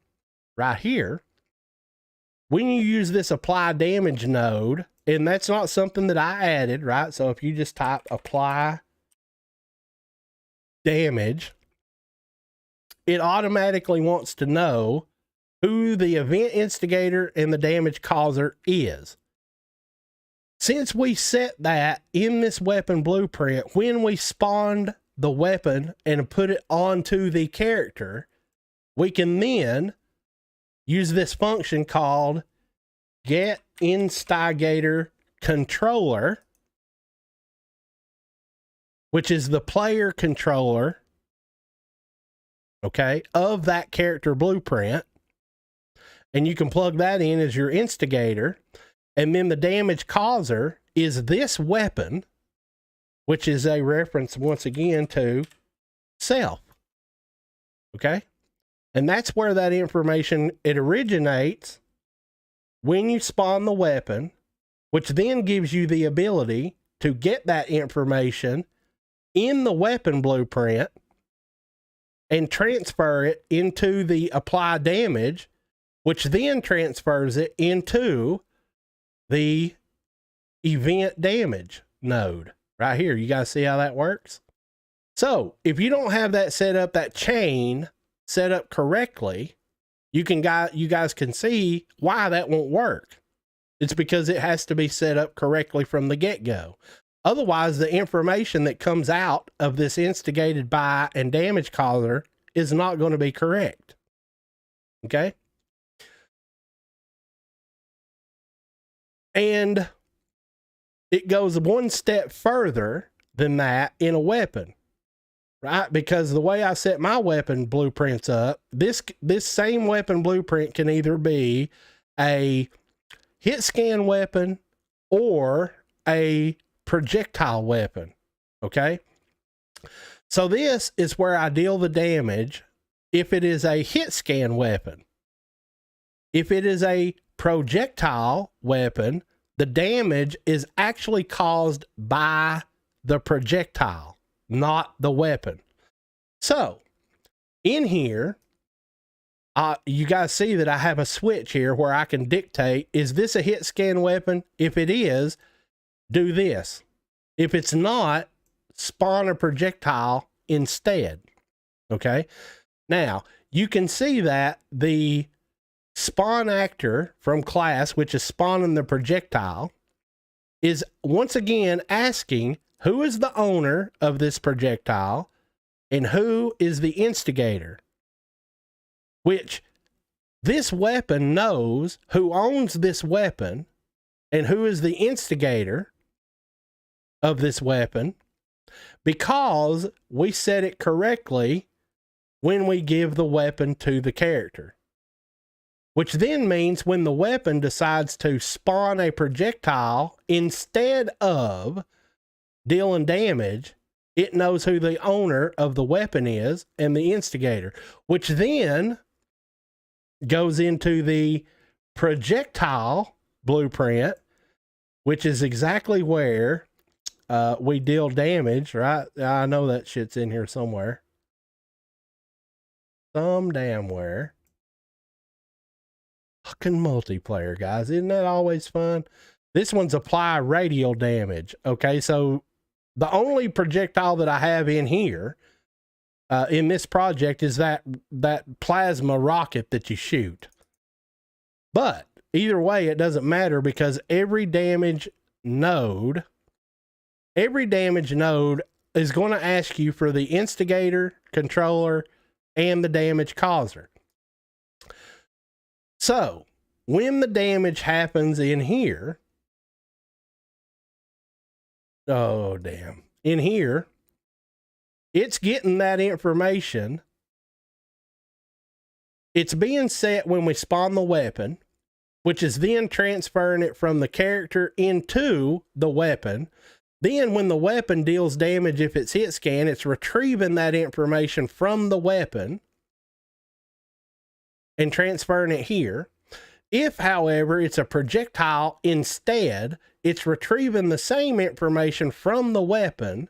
right here, when you use this apply damage node, and that's not something that I added, right? So if you just type apply damage, it automatically wants to know who the event instigator and the damage causer is. Since we set that in this weapon blueprint, when we spawned the weapon and put it onto the character, we can then use this function called get instigator controller, which is the player controller, okay, of that character blueprint. And you can plug that in as your instigator. And then the damage causer is this weapon, which is a reference once again to self. Okay. And that's where that information, it originates when you spawn the weapon, which then gives you the ability to get that information in the weapon blueprint and transfer it into the apply damage, which then transfers it into the event damage node right here. You guys see how that works? So if you don't have that set up, that chain set up correctly, you guys can see why that won't work. It's because it has to be set up correctly from the get-go. Otherwise, the information that comes out of this instigated by and damage causer is not going to be correct. Okay? And it goes one step further than that in a weapon, right? Because the way I set my weapon blueprints up, this same weapon blueprint can either be a hit scan weapon or a projectile weapon. Okay. So this is where I deal the damage if it is a hit scan weapon. If it is a projectile weapon, the damage is actually caused by the projectile, not the weapon. So in here, you guys see that I have a switch here where I can dictate, is this a hit scan weapon? If it is, do this. If it's not, spawn a projectile instead. Okay. Now you can see that the spawn actor from class, which is spawning the projectile, is once again asking who is the owner of this projectile and who is the instigator, which this weapon knows who owns this weapon and who is the instigator of this weapon, because we set it correctly when we give the weapon to the character. Which then means when the weapon decides to spawn a projectile instead of dealing damage, it knows who the owner of the weapon is and the instigator, which then goes into the projectile blueprint, which is exactly where we deal damage, right? I know that shit's in here somewhere. Some damn where. Fucking multiplayer, guys. Isn't that always fun? This one's apply radial damage. Okay, so the only projectile that I have in here in this project is that plasma rocket that you shoot. But either way, it doesn't matter because every damage node is going to ask you for the instigator, controller, and the damage causer. So when the damage happens in here, oh damn, in here, it's getting that information. It's being set when we spawn the weapon, which is then transferring it from the character into the weapon. Then when the weapon deals damage, if it's hit scan, it's retrieving that information from the weapon and transferring it here. If, however, it's a projectile instead, it's retrieving the same information from the weapon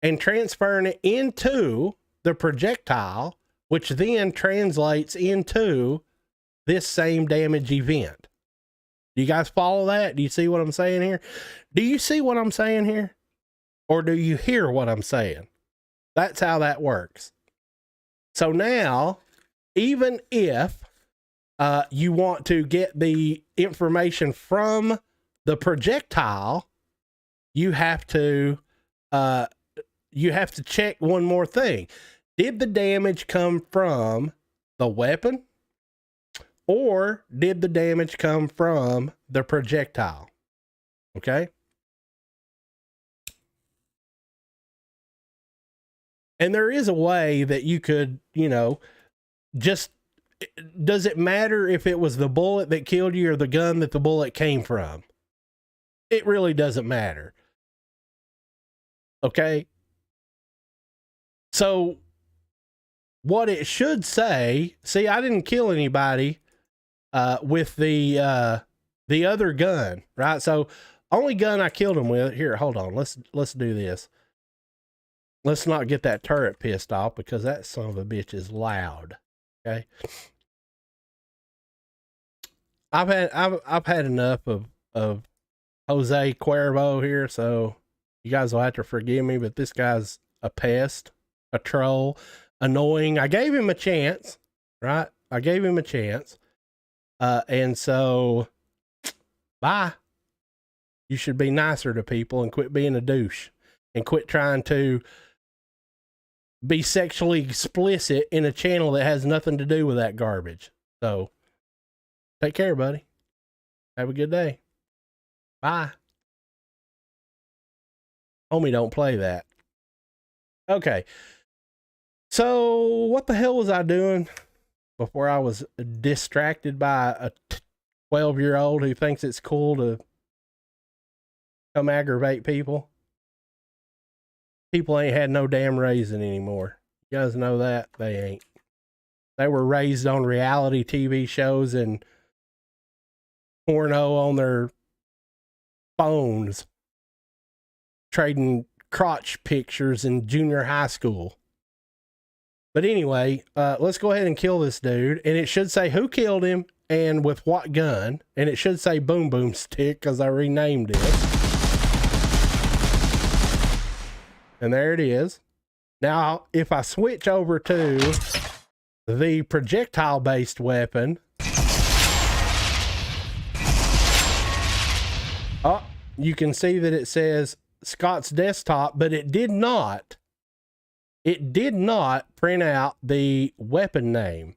and transferring it into the projectile, which then translates into this same damage event. Do you guys follow that? Do you see what I'm saying here? Do you see what I'm saying here? Or do you hear what I'm saying? That's how that works. So now, even if you want to get the information from the projectile, you have to check one more thing. Did the damage come from the weapon, or did the damage come from the projectile? Okay. And there is a way that you could, just, does it matter if it was the bullet that killed you or the gun that the bullet came from? It really doesn't matter. Okay. So what it should say, see, I didn't kill anybody with the other gun, right? So only gun I killed him with, here, hold on. Let's do this. Let's not get that turret pissed off because that son of a bitch is loud. Okay. I've had enough of Jose Cuervo here, so you guys will have to forgive me, but this guy's a pest, a troll, annoying. I gave him a chance, right? I gave him a chance. And so bye. You should be nicer to people and quit being a douche and quit trying to be sexually explicit in a channel that has nothing to do with that garbage. So take care, buddy. Have a good day. Bye. Homie, don't play that. Okay. So what the hell was I doing before I was distracted by a 12-year-old who thinks it's cool to come aggravate people. People ain't had no damn raising anymore. You guys know that? They ain't. They were raised on reality TV shows and porno on their phones, trading crotch pictures in junior high school. But anyway, let's go ahead and kill this dude. And it should say who killed him and with what gun. And it should say boom boom stick because I renamed it. And there it is. Now, if I switch over to the projectile-based weapon, oh, you can see that it says Scott's desktop, but it did not print out the weapon name.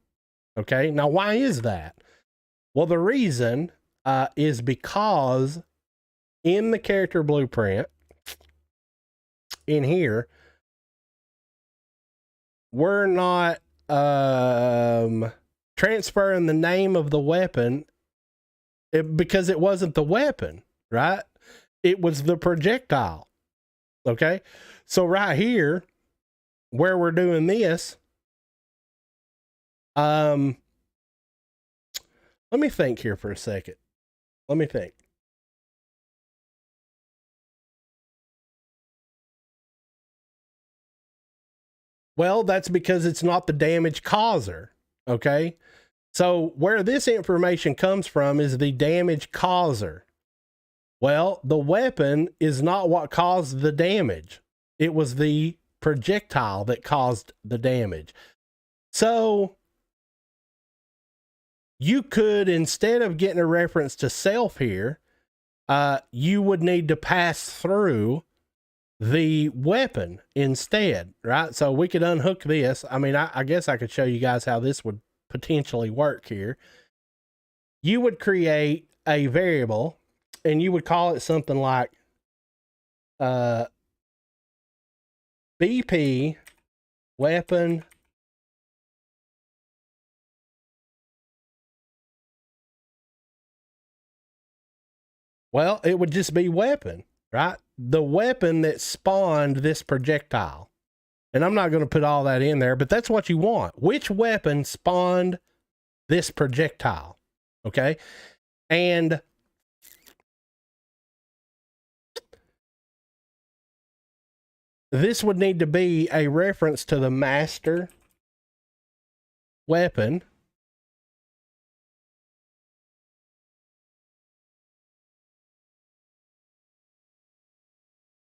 Okay, now why is that? Well, the reason is because in the character blueprint, in here, we're not transferring the name of the weapon because it wasn't the weapon, right? It was the projectile. Okay, so right here where we're doing this, let me think here for a second. Let me think. Well, that's because it's not the damage causer. Okay, so where this information comes from is the damage causer. Well, the weapon is not what caused the damage. It was the projectile that caused the damage. So you could, instead of getting a reference to self here, you would need to pass through the weapon instead, right? So we could unhook this. I mean, I guess I could show you guys how this would potentially work here. You would create a variable and you would call it something like BP weapon well, it would just be weapon, right? The weapon that spawned this projectile. And I'm not going to put all that in there, but that's what you want. Which weapon spawned this projectile? Okay. And this would need to be a reference to the master weapon.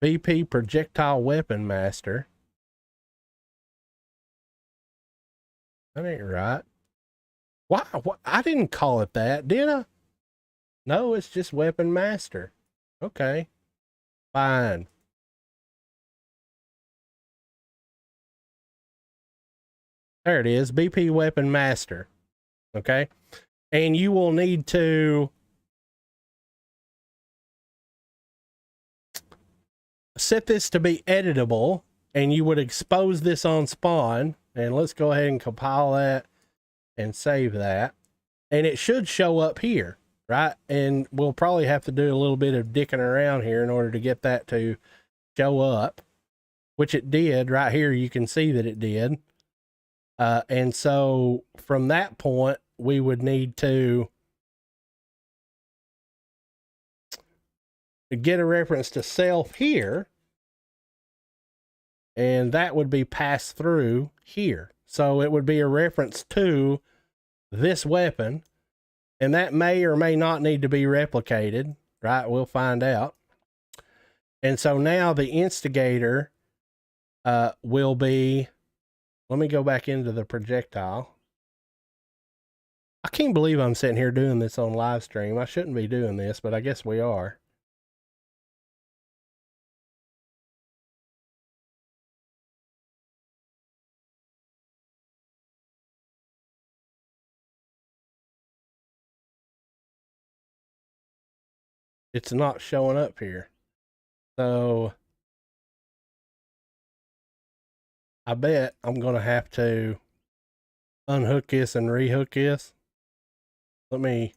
BP projectile weapon master. That ain't right. Why? I didn't call it that, did I? No, it's just weapon master. Okay. Fine. There it is. BP weapon master. Okay. And you will need to set this to be editable, and you would expose this on spawn. And let's go ahead and compile that and save that. And it should show up here, right? And we'll probably have to do a little bit of dicking around here in order to get that to show up, which it did. Right here, you can see that it did. And so from that point, we would need to get a reference to self here. And that would be passed through here. So it would be a reference to this weapon. And that may or may not need to be replicated, right? We'll find out. And so now the instigator will be, let me go back into the projectile. I can't believe I'm sitting here doing this on live stream. I shouldn't be doing this, but I guess we are. It's not showing up here. So I bet I'm going to have to unhook this and rehook this. Let me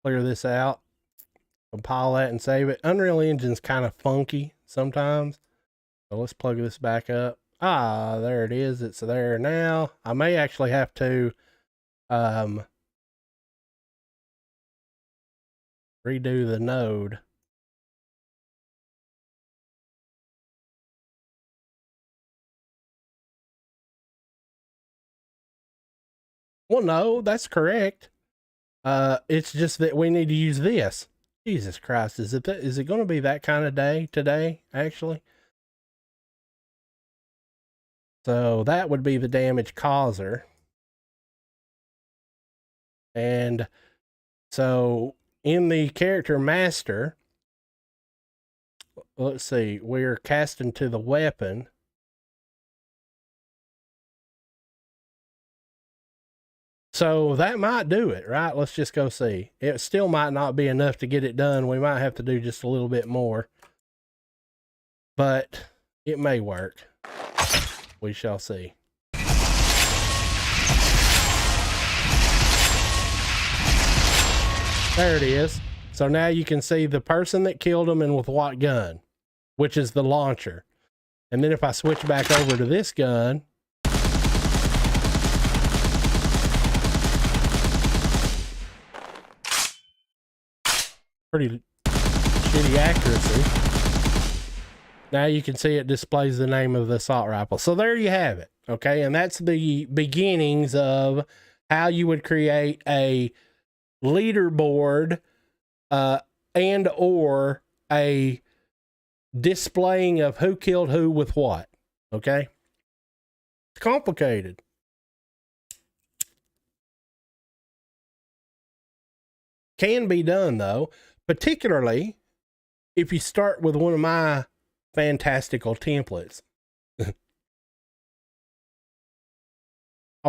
clear this out, compile that and save it. Unreal Engine's kind of funky sometimes. So let's plug this back up. Ah, there it is. It's there now. I may actually have to redo the node. Well, no, that's correct. It's just that we need to use this. Jesus Christ, is it going to be that kind of day today, actually? So that would be the damage causer. And so in the character master, let's see, we're casting to the weapon. So that might do it, right? Let's just go see. It still might not be enough to get it done. We might have to do just a little bit more, but it may work. We shall see. There it is. So now you can see the person that killed him and with what gun, which is the launcher. And then if I switch back over to this gun, pretty shitty accuracy. Now you can see it displays the name of the assault rifle. So there you have it. Okay. And that's the beginnings of how you would create a leaderboard and or a displaying of who killed who with what. Okay. It's complicated. Can be done though, particularly if you start with one of my fantastical templates. I've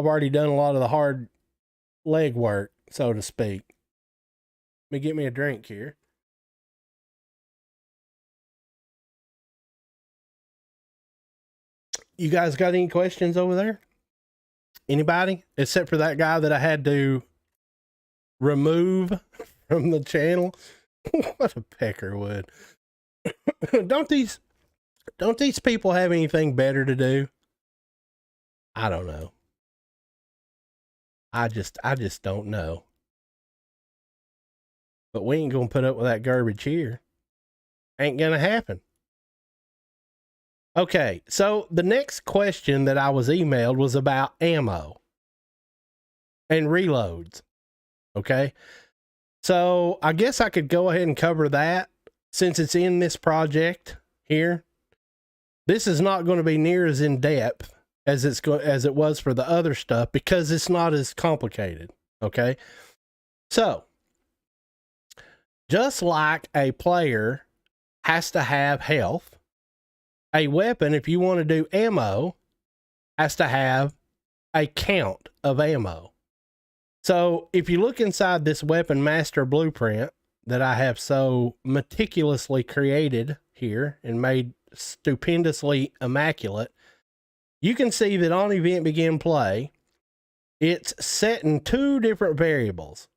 already done a lot of the hard leg work, so to speak. Let me get me a drink here. You guys got any questions over there? Anybody? Except for that guy that I had to remove from the channel. What a peckerwood. Don't these people have anything better to do? I don't know. I just don't know. But we ain't gonna put up with that garbage here. Ain't gonna happen. Okay, so the next question that I was emailed was about ammo and reloads. Okay, so I guess I could go ahead and cover that since it's in this project here. This is not going to be near as in depth as it was for the other stuff because it's not as complicated. Okay, so just like a player has to have health, a weapon, if you want to do ammo, has to have a count of ammo. So if you look inside this weapon master blueprint that I have so meticulously created here and made stupendously immaculate, you can see that on event begin play, it's set in two different variables.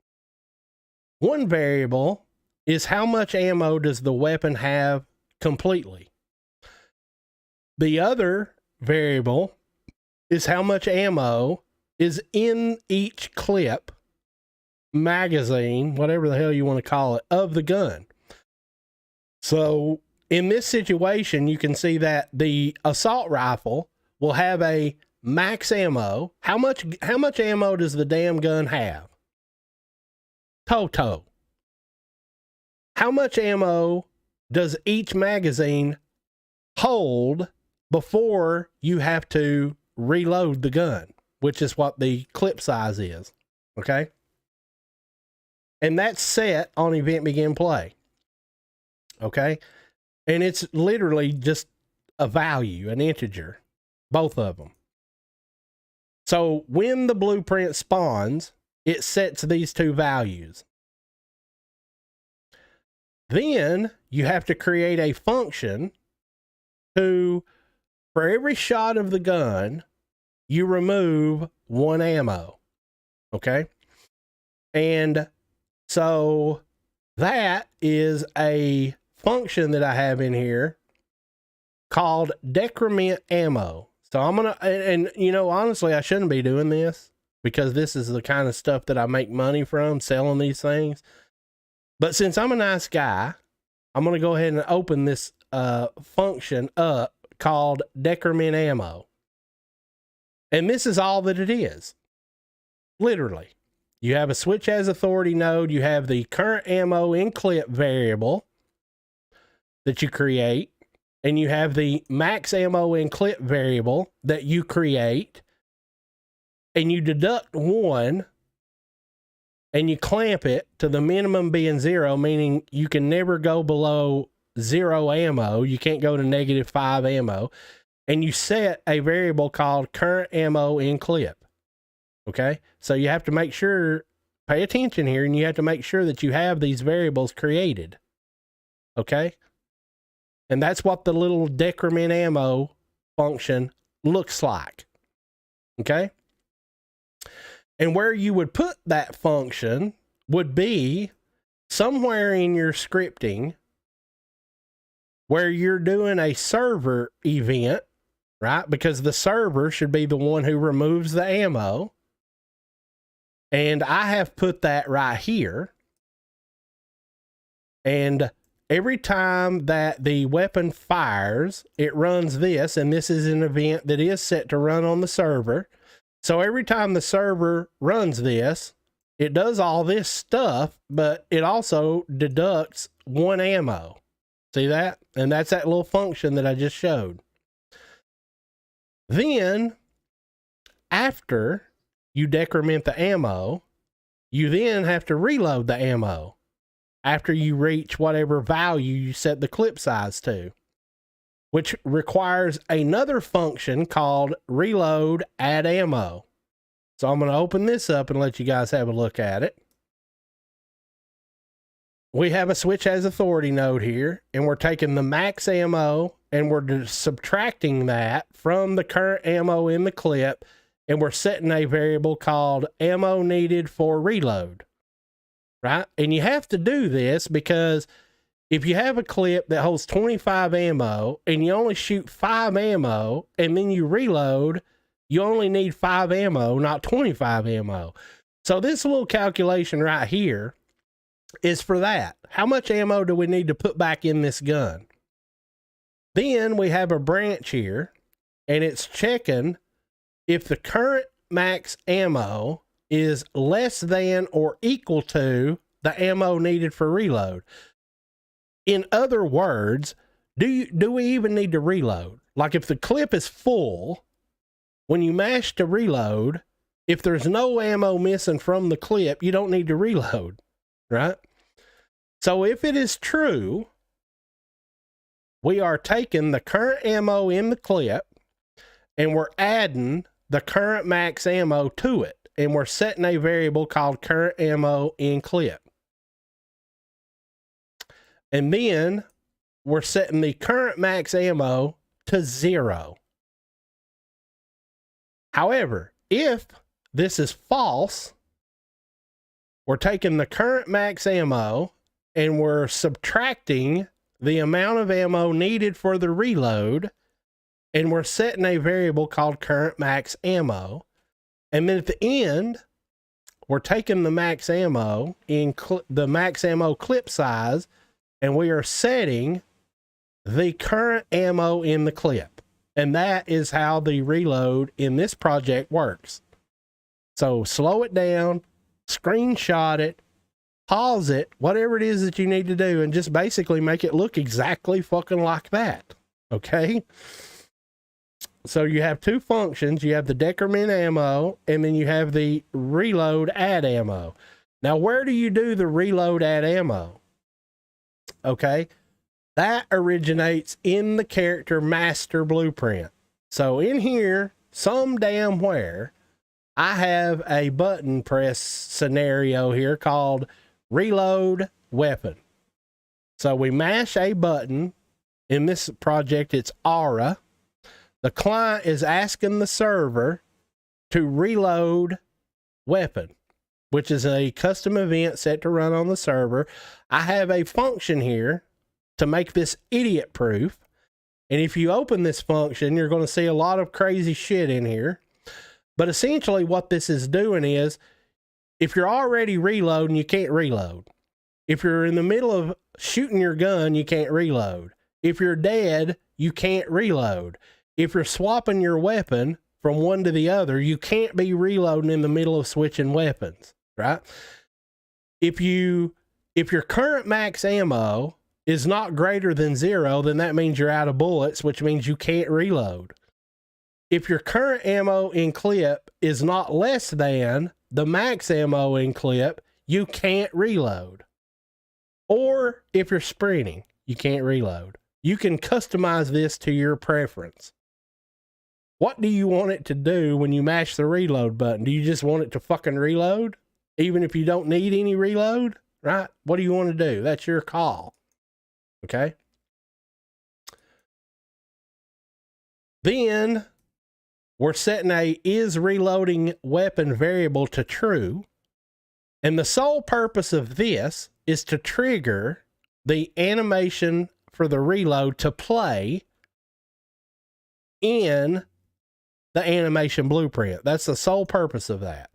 One variable is how much ammo does the weapon have completely. The other variable is how much ammo is in each clip, magazine, whatever the hell you want to call it, of the gun. So in this situation, you can see that the assault rifle will have a max ammo. How much ammo does the damn gun have? Toto. How much ammo does each magazine hold before you have to reload the gun, which is what the clip size is. Okay. And that's set on event begin play. Okay. And it's literally just a value, an integer, both of them. So when the blueprint spawns, it sets these two values. Then you have to create a function to, for every shot of the gun, you remove one ammo. Okay. And So that is a function that I have in here called Deckerman Ammo. So I'm going to, and you know, honestly, I shouldn't be doing this because this is the kind of stuff that I make money from, selling these things. But since I'm a nice guy, I'm going to go ahead and open this function up called Deckerman Ammo. And this is all that it is. Literally. You have a switch as authority node. You have the current ammo in clip variable that you create. And you have the max ammo in clip variable that you create. And you deduct 1 and you clamp it to the minimum being 0, meaning you can never go below 0 ammo. You can't go to -5 ammo. And you set a variable called current ammo in clip. Okay, so you have to make sure, pay attention here, and you have to make sure that you have these variables created. Okay, and that's what the little Deckerman Ammo function looks like. Okay, and where you would put that function would be somewhere in your scripting where you're doing a server event, right? Because the server should be the one who removes the ammo. And I have put that right here. And every time that the weapon fires, it runs this. And this is an event that is set to run on the server. So every time the server runs this, it does all this stuff, but it also deducts 1 ammo. See that? And that's that little function that I just showed. Then, after you decrement the ammo, you then have to reload the ammo after you reach whatever value you set the clip size to, which requires another function called reload add ammo. So I'm going to open this up and let you guys have a look at it. We have a switch as authority node here, and we're taking the max ammo and we're subtracting that from the current ammo in the clip, and we're setting a variable called ammo needed for reload, right? And you have to do this because if you have a clip that holds 25 ammo and you only shoot 5 ammo and then you reload, you only need 5 ammo, not 25 ammo. So this little calculation right here is for that. How much ammo do we need to put back in this gun? Then we have a branch here, and it's checking if the current max ammo is less than or equal to the ammo needed for reload. In other words, do we even need to reload? Like if the clip is full, when you mash to reload, if there's no ammo missing from the clip, you don't need to reload, right? So if it is true, we are taking the current ammo in the clip and we're adding the current max ammo to it. And we're setting a variable called current ammo in clip. And then we're setting the current max ammo to 0. However, if this is false, we're taking the current max ammo and we're subtracting the amount of ammo needed for the reload, and we're setting a variable called current max ammo. And then at the end, we're taking the max ammo in the max ammo clip size, and we are setting the current ammo in the clip. And that is how the reload in this project works. So slow it down, screenshot it, pause it, whatever it is that you need to do, and just basically make it look exactly fucking like that. Okay? So you have two functions. You have the Deckerman ammo, and then you have the reload add ammo. Now, where do you do the reload add ammo? Okay? That originates in the character master blueprint. So in here, some damn where, I have a button press scenario here called reload weapon. So we mash a button. In this project, it's aura. The client is asking the server to reload weapon, which is a custom event set to run on the server, I have a function here to make this idiot proof. And if you open this function, you're going to see a lot of crazy shit in here. But essentially what this is doing is, if you're already reloading, you can't reload. If you're in the middle of shooting your gun, you can't reload. If you're dead, you can't reload. If you're swapping your weapon from one to the other, you can't be reloading in the middle of switching weapons, right? If your current max ammo is not greater than 0, then that means you're out of bullets, which means you can't reload. If your current ammo in clip is not less than the max ammo in clip, you can't reload. Or if you're sprinting, you can't reload. You can customize this to your preference. What do you want it to do when you mash the reload button? Do you just want it to fucking reload? Even if you don't need any reload, right? What do you want to do? That's your call. Okay. Then we're setting a is reloading weapon variable to true. And the sole purpose of this is to trigger the animation for the reload to play in the animation blueprint. That's the sole purpose of that.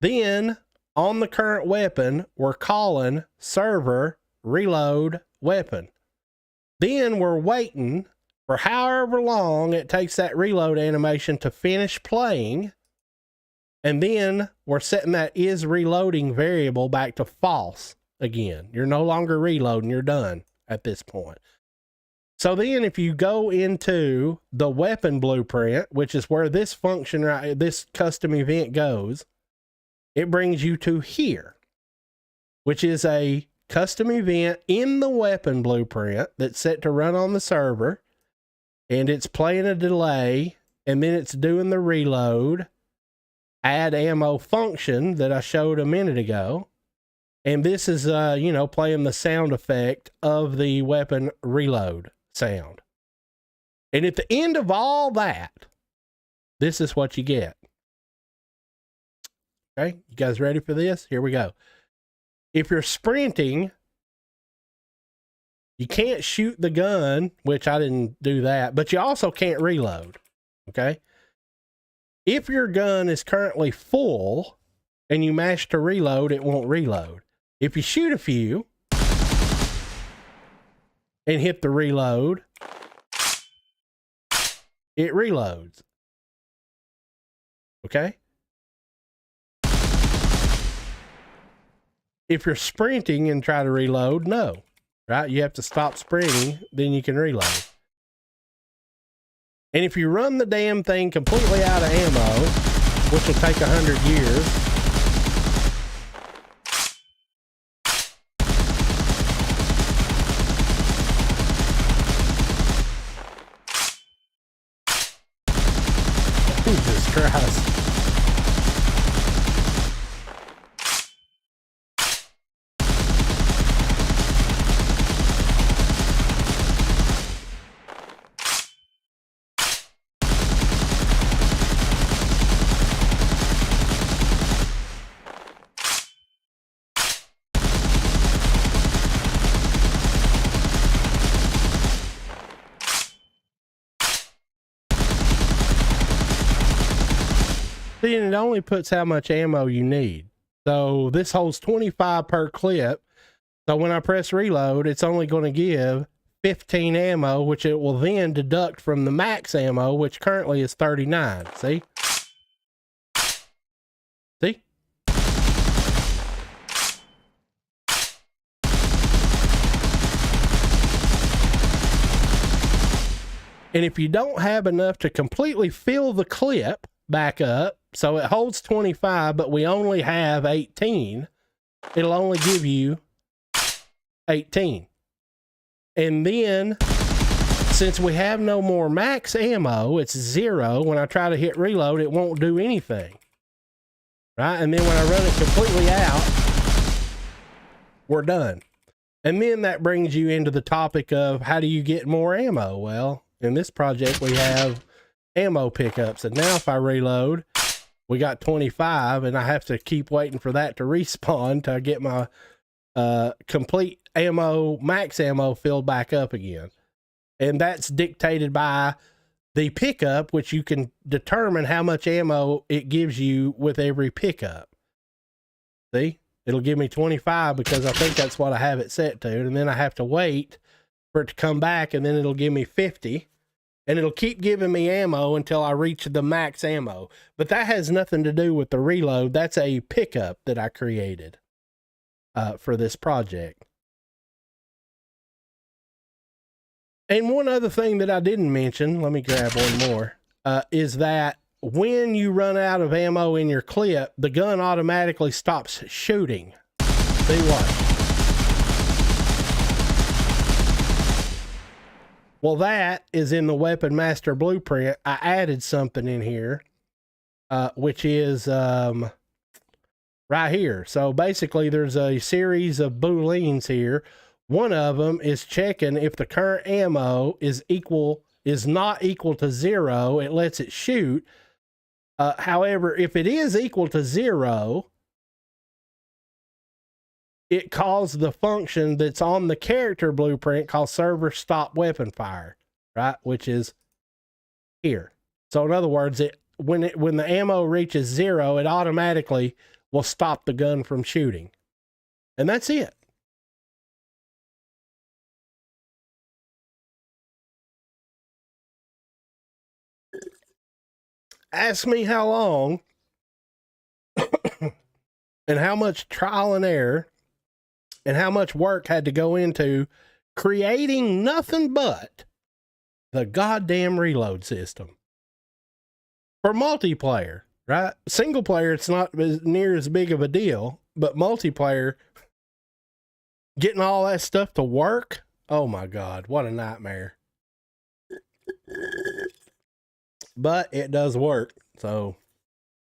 Then on the current weapon, we're calling server reload weapon. Then we're waiting for however long it takes that reload animation to finish playing. And then we're setting that is reloading variable back to false again. You're no longer reloading, you're done at this point. So then if you go into the weapon blueprint, which is where this function, right, this custom event goes, it brings you to here, which is a custom event in the weapon blueprint that's set to run on the server, and it's playing a delay, and then it's doing the reload add ammo function that I showed a minute ago. And this is, playing the sound effect of the weapon reload sound. And at the end of all that, this is what you get. Okay, you guys ready for this? Here we go. If you're sprinting, you can't shoot the gun, which I didn't do that, but you also can't reload. Okay. If your gun is currently full and you mash to reload, it won't reload. If you shoot a few and hit the reload, it reloads. Okay? If you're sprinting and try to reload, no. Right? You have to stop sprinting, then you can reload. And if you run the damn thing completely out of ammo, which will take 100 years, Jesus Christ. See, and it only puts how much ammo you need. So this holds 25 per clip. So when I press reload, it's only going to give 15 ammo, which it will then deduct from the max ammo, which currently is 39. See? See? And if you don't have enough to completely fill the clip back up, so it holds 25, but we only have 18, it'll only give you 18. And then, since we have no more max ammo, it's 0. When I try to hit reload, it won't do anything. Right? And then when I run it completely out, we're done. And then that brings you into the topic of how do you get more ammo? Well, in this project, we have ammo pickups. And now if I reload, we got 25, and I have to keep waiting for that to respawn to get my complete ammo, max ammo filled back up again. And that's dictated by the pickup, which you can determine how much ammo it gives you with every pickup. See, it'll give me 25 because I think that's what I have it set to. And then I have to wait for it to come back, and then it'll give me 50, and it'll keep giving me ammo until I reach the max ammo. But that has nothing to do with the reload. That's a pickup that I created for this project. And one other thing that I didn't mention, let me grab one more, is that when you run out of ammo in your clip, the gun automatically stops shooting. See what? Well, that is in the Weapon Master Blueprint. I added something in here, which is right here. So basically, there's a series of booleans here. One of them is checking if the current ammo is not equal to 0. It lets it shoot. However, if it is equal to 0, it calls the function that's on the character blueprint called server stop weapon fire, right? Which is here. So in other words, when the ammo reaches 0, it automatically will stop the gun from shooting. And that's it. Ask me how long and how much trial and error and how much work had to go into creating nothing but the goddamn reload system. For multiplayer, right? Single player, it's not near as big of a deal, but multiplayer, getting all that stuff to work, oh my God, what a nightmare. But it does work, so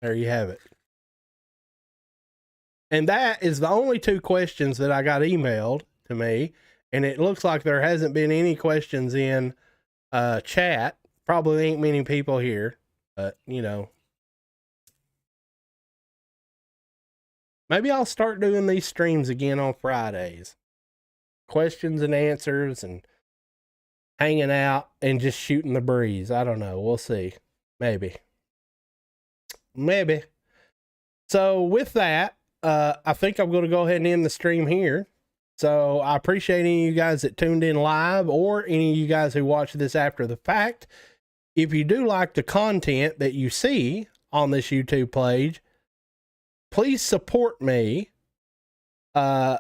there you have it. And that is the only 2 questions that I got emailed to me, and it looks like there hasn't been any questions in chat. Probably ain't many people here, but you know. Maybe I'll start doing these streams again on Fridays. Questions and answers and hanging out and just shooting the breeze. I don't know. We'll see. Maybe. So with that, I think I'm going to go ahead and end the stream here. So I appreciate any of you guys that tuned in live or any of you guys who watch this after the fact. If you do like the content that you see on this YouTube page, please support me and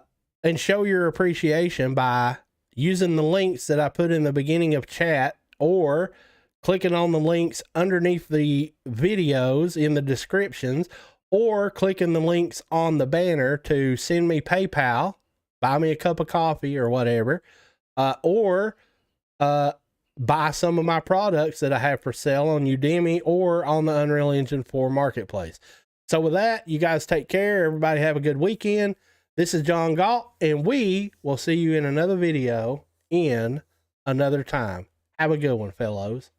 show your appreciation by using the links that I put in the beginning of chat or clicking on the links underneath the videos in the descriptions, or clicking the links on the banner to send me PayPal, buy me a cup of coffee or whatever, or buy some of my products that I have for sale on Udemy or on the Unreal Engine 4 Marketplace. So with that, you guys take care. Everybody have a good weekend. This is John Galt, and we will see you in another video in another time. Have a good one, fellows.